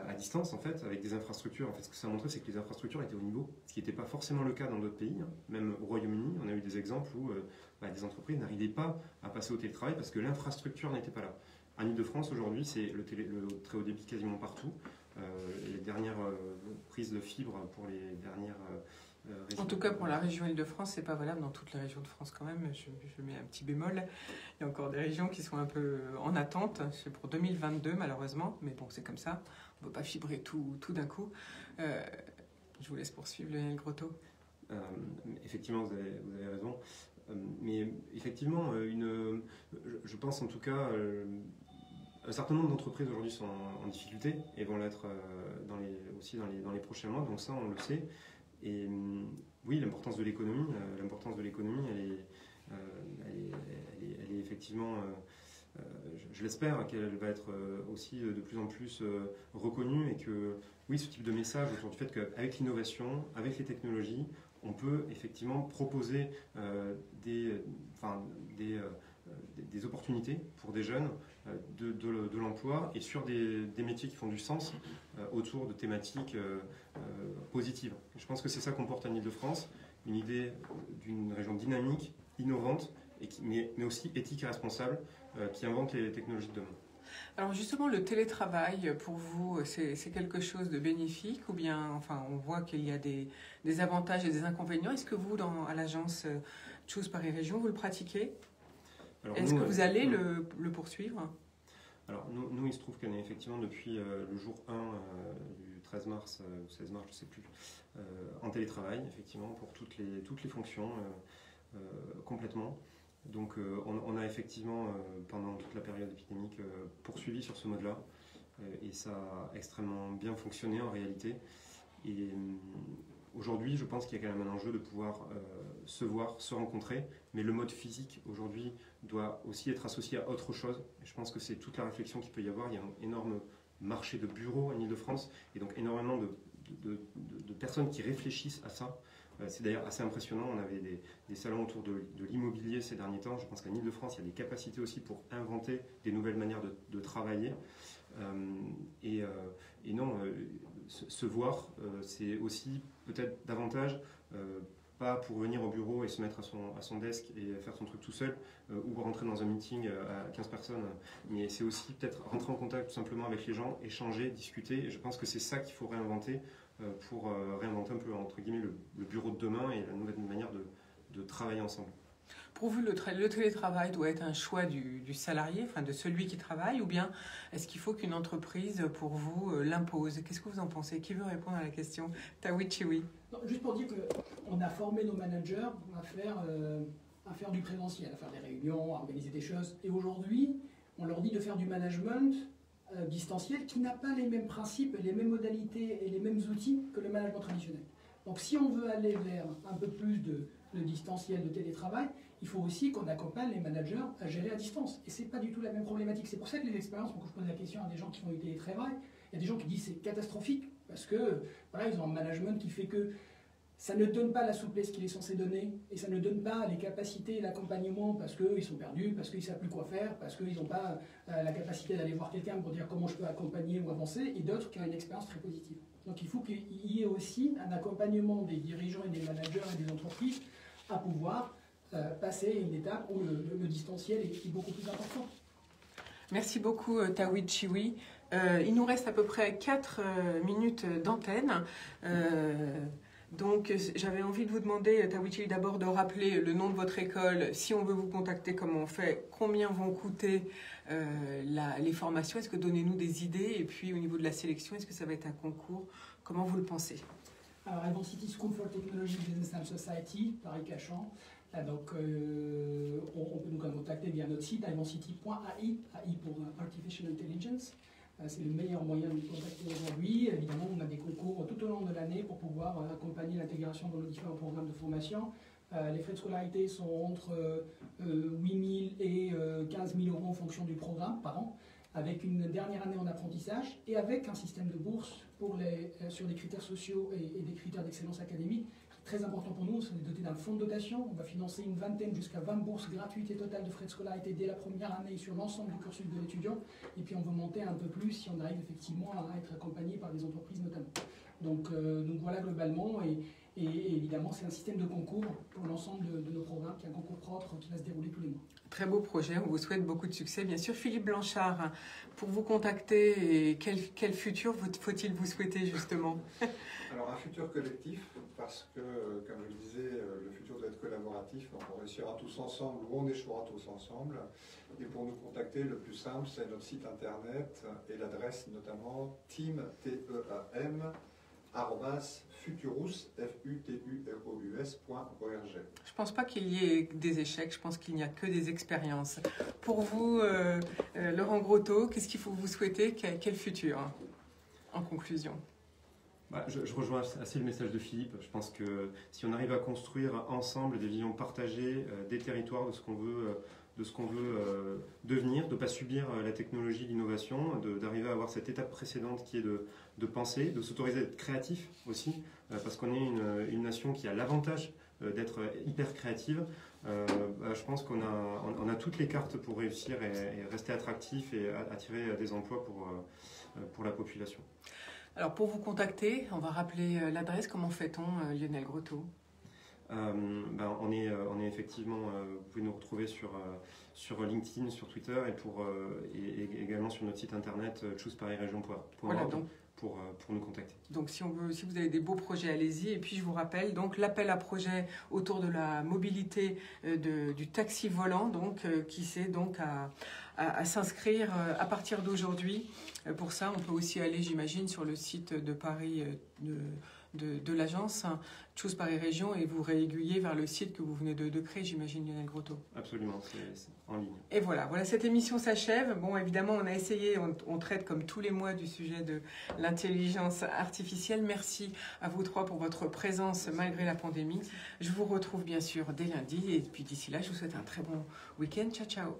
à distance, en fait, avec des infrastructures. En fait, ce que ça a montré, c'est que les infrastructures étaient au niveau, ce qui n'était pas forcément le cas dans d'autres pays. Même au Royaume-Uni, on a eu des exemples où des entreprises n'arrivaient pas à passer au télétravail parce que l'infrastructure n'était pas là. En Île-de-France, aujourd'hui, c'est le très haut débit quasiment partout. Les dernières prises de fibre pour les dernières
en tout cas, pour la région Île-de-France, c'est pas valable dans toutes les régions de France quand même. Je mets un petit bémol. Il y a encore des régions qui sont un peu en attente. C'est pour 2022 malheureusement, mais bon, c'est comme ça. On ne peut pas fibrer tout d'un coup. Je vous laisse poursuivre, Lionel Grotto.
Effectivement, vous avez raison. Mais effectivement, je pense en tout cas, un certain nombre d'entreprises aujourd'hui sont en difficulté et vont l'être aussi dans les prochains mois, donc ça on le sait. Et oui, l'importance de l'économie, elle est effectivement, je l'espère, qu'elle va être aussi de plus en plus reconnue et que oui, ce type de message autour du fait qu'avec l'innovation, avec les technologies, on peut effectivement proposer des opportunités pour des jeunes de l'emploi et sur des métiers qui font du sens autour de thématiques positives. Je pense que c'est ça qu'on porte en Île-de-France, une idée d'une région dynamique, innovante, mais aussi éthique et responsable, qui invente les technologies de demain.
Alors justement, le télétravail, pour vous, c'est quelque chose de bénéfique ou bien, enfin, on voit qu'il y a des avantages et des inconvénients. Est-ce que vous, à l'agence Choose Paris Région, vous le pratiquez? Est-ce que vous allez le poursuivre?
Alors nous, il se trouve qu'on est effectivement depuis le jour 1 du 13 mars ou 16 mars, je ne sais plus, en télétravail, effectivement, pour toutes les fonctions, complètement. Donc on a effectivement, pendant toute la période épidémique, poursuivi sur ce mode-là, et ça a extrêmement bien fonctionné en réalité. Et aujourd'hui, je pense qu'il y a quand même un enjeu de pouvoir se voir, se rencontrer, mais le mode physique aujourd'hui doit aussi être associé à autre chose. Et je pense que c'est toute la réflexion qu'il peut y avoir. Il y a un énorme marché de bureaux en Île-de-France, et donc énormément de personnes qui réfléchissent à ça. C'est d'ailleurs assez impressionnant. On avait des salons autour de l'immobilier ces derniers temps. Je pense qu'en Île-de-France, il y a des capacités aussi pour inventer des nouvelles manières de travailler. Et non, se voir, c'est aussi peut-être davantage, pas pour venir au bureau et se mettre à son desk et faire son truc tout seul, ou rentrer dans un meeting à 15 personnes, mais c'est aussi peut-être rentrer en contact tout simplement avec les gens, échanger, discuter. Et je pense que c'est ça qu'il faut réinventer pour réinventer un peu, entre guillemets, le bureau de demain et la nouvelle manière de travailler ensemble.
Pour vous, le télétravail doit être un choix du salarié, enfin de celui qui travaille, ou bien est-ce qu'il faut qu'une entreprise, pour vous, l'impose? Qu'est-ce que vous en pensez? Qui veut répondre à la question? Tawichi, oui.
Non, juste pour dire qu'on a formé nos managers à faire du présentiel, à faire des réunions, à organiser des choses. Et aujourd'hui, on leur dit de faire du management distanciel qui n'a pas les mêmes principes, les mêmes modalités et les mêmes outils que le management traditionnel. Donc si on veut aller vers un peu plus de distanciel, de télétravail, il faut aussi qu'on accompagne les managers à gérer à distance. Et ce n'est pas du tout la même problématique. C'est pour ça que les expériences, quand je pose la question à des gens qui font du télétravail, il y a des gens qui disent c'est catastrophique, parce que voilà, ils ont un management qui fait que ça ne donne pas la souplesse qu'il est censé donner, et ça ne donne pas les capacités et l'accompagnement parce qu'ils sont perdus, parce qu'ils ne savent plus quoi faire, parce qu'ils n'ont pas la capacité d'aller voir quelqu'un pour dire comment je peux accompagner ou avancer, et d'autres qui ont une expérience très positive. Donc il faut qu'il y ait aussi un accompagnement des dirigeants et des managers et des entreprises à pouvoir passer une étape où le distanciel est beaucoup plus important.
Merci beaucoup Tawichi. Il nous reste à peu près 4 minutes d'antenne. Donc j'avais envie de vous demander, Tawichi, d'abord de rappeler le nom de votre école. Si on veut vous contacter, comment on fait? Combien vont coûter les formations? Est-ce que donnez-nous des idées? Et puis au niveau de la sélection, est-ce que ça va être un concours? Comment vous le pensez?
Alors, Avon City School for Technology, Business and Society, Paris-Cachan. Donc, on peut nous contacter via notre site, avoncity.ai, AI pour Artificial Intelligence. C'est le meilleur moyen de nous contacter aujourd'hui. Évidemment, on a des concours tout au long de l'année pour pouvoir accompagner l'intégration dans nos différents programmes de formation. Les frais de scolarité sont entre 8 000 et 15 000 euros en fonction du programme par an, avec une dernière année en apprentissage et avec un système de bourse sur des critères sociaux et des critères d'excellence académique. Très important pour nous, c'est doté d'un fonds de dotation. On va financer une vingtaine jusqu'à 20 bourses gratuites et totales de frais de scolarité dès la première année sur l'ensemble du cursus de l'étudiant. Et puis on veut monter un peu plus si on arrive effectivement à être accompagné par des entreprises notamment. Donc voilà globalement, et évidemment c'est un système de concours pour l'ensemble de nos programmes, qui est un concours propre qui va se dérouler tous les mois.
Très beau projet, on vous souhaite beaucoup de succès. Bien sûr, Philippe Blanchard, pour vous contacter, quel futur faut-il vous souhaiter justement?
Alors un futur collectif, parce que, comme je le disais, le futur doit être collaboratif, donc on réussira tous ensemble, ou on échouera tous ensemble. Et pour nous contacter, le plus simple, c'est notre site internet et l'adresse notamment team, T-E-A-M, @futurus, futurus.org.
Je ne pense pas qu'il y ait des échecs, je pense qu'il n'y a que des expériences. Pour vous, Laurent Grotto, qu'est-ce qu'il faut vous souhaiter? Quel futur, en conclusion?
Je rejoins assez le message de Philippe. Je pense que si on arrive à construire ensemble des visions partagées des territoires, de ce qu'on veut, devenir, de ne pas subir la technologie, l'innovation, d'arriver à avoir cette étape précédente qui est de penser, de s'autoriser à être créatif aussi, parce qu'on est une nation qui a l'avantage d'être hyper créative. Je pense qu'on a toutes les cartes pour réussir et rester attractif et attirer des emplois pour la population.
Alors pour vous contacter, on va rappeler l'adresse. Comment fait-on, Lionel Grotto?
On est effectivement, vous pouvez nous retrouver sur LinkedIn, sur Twitter et également sur notre site internet chooseparisregion.org. Voilà, pour nous contacter.
Donc si vous avez des beaux projets, allez-y. Et puis je vous rappelle donc l'appel à projet autour de la mobilité du taxi volant, donc qui s'est donc à s'inscrire à partir d'aujourd'hui. Pour ça, on peut aussi aller, j'imagine, sur le site de Paris de l'agence Choose Paris Région et vous réaiguiller vers le site que vous venez de créer, j'imagine, Lionel Grotto.
Absolument, c'est en ligne.
Et voilà, cette émission s'achève. Bon, évidemment, on a essayé, on traite comme tous les mois du sujet de l'intelligence artificielle. Merci à vous trois pour votre présence malgré la pandémie. Je vous retrouve bien sûr dès lundi et puis d'ici là, je vous souhaite un très bon week-end. Ciao, ciao.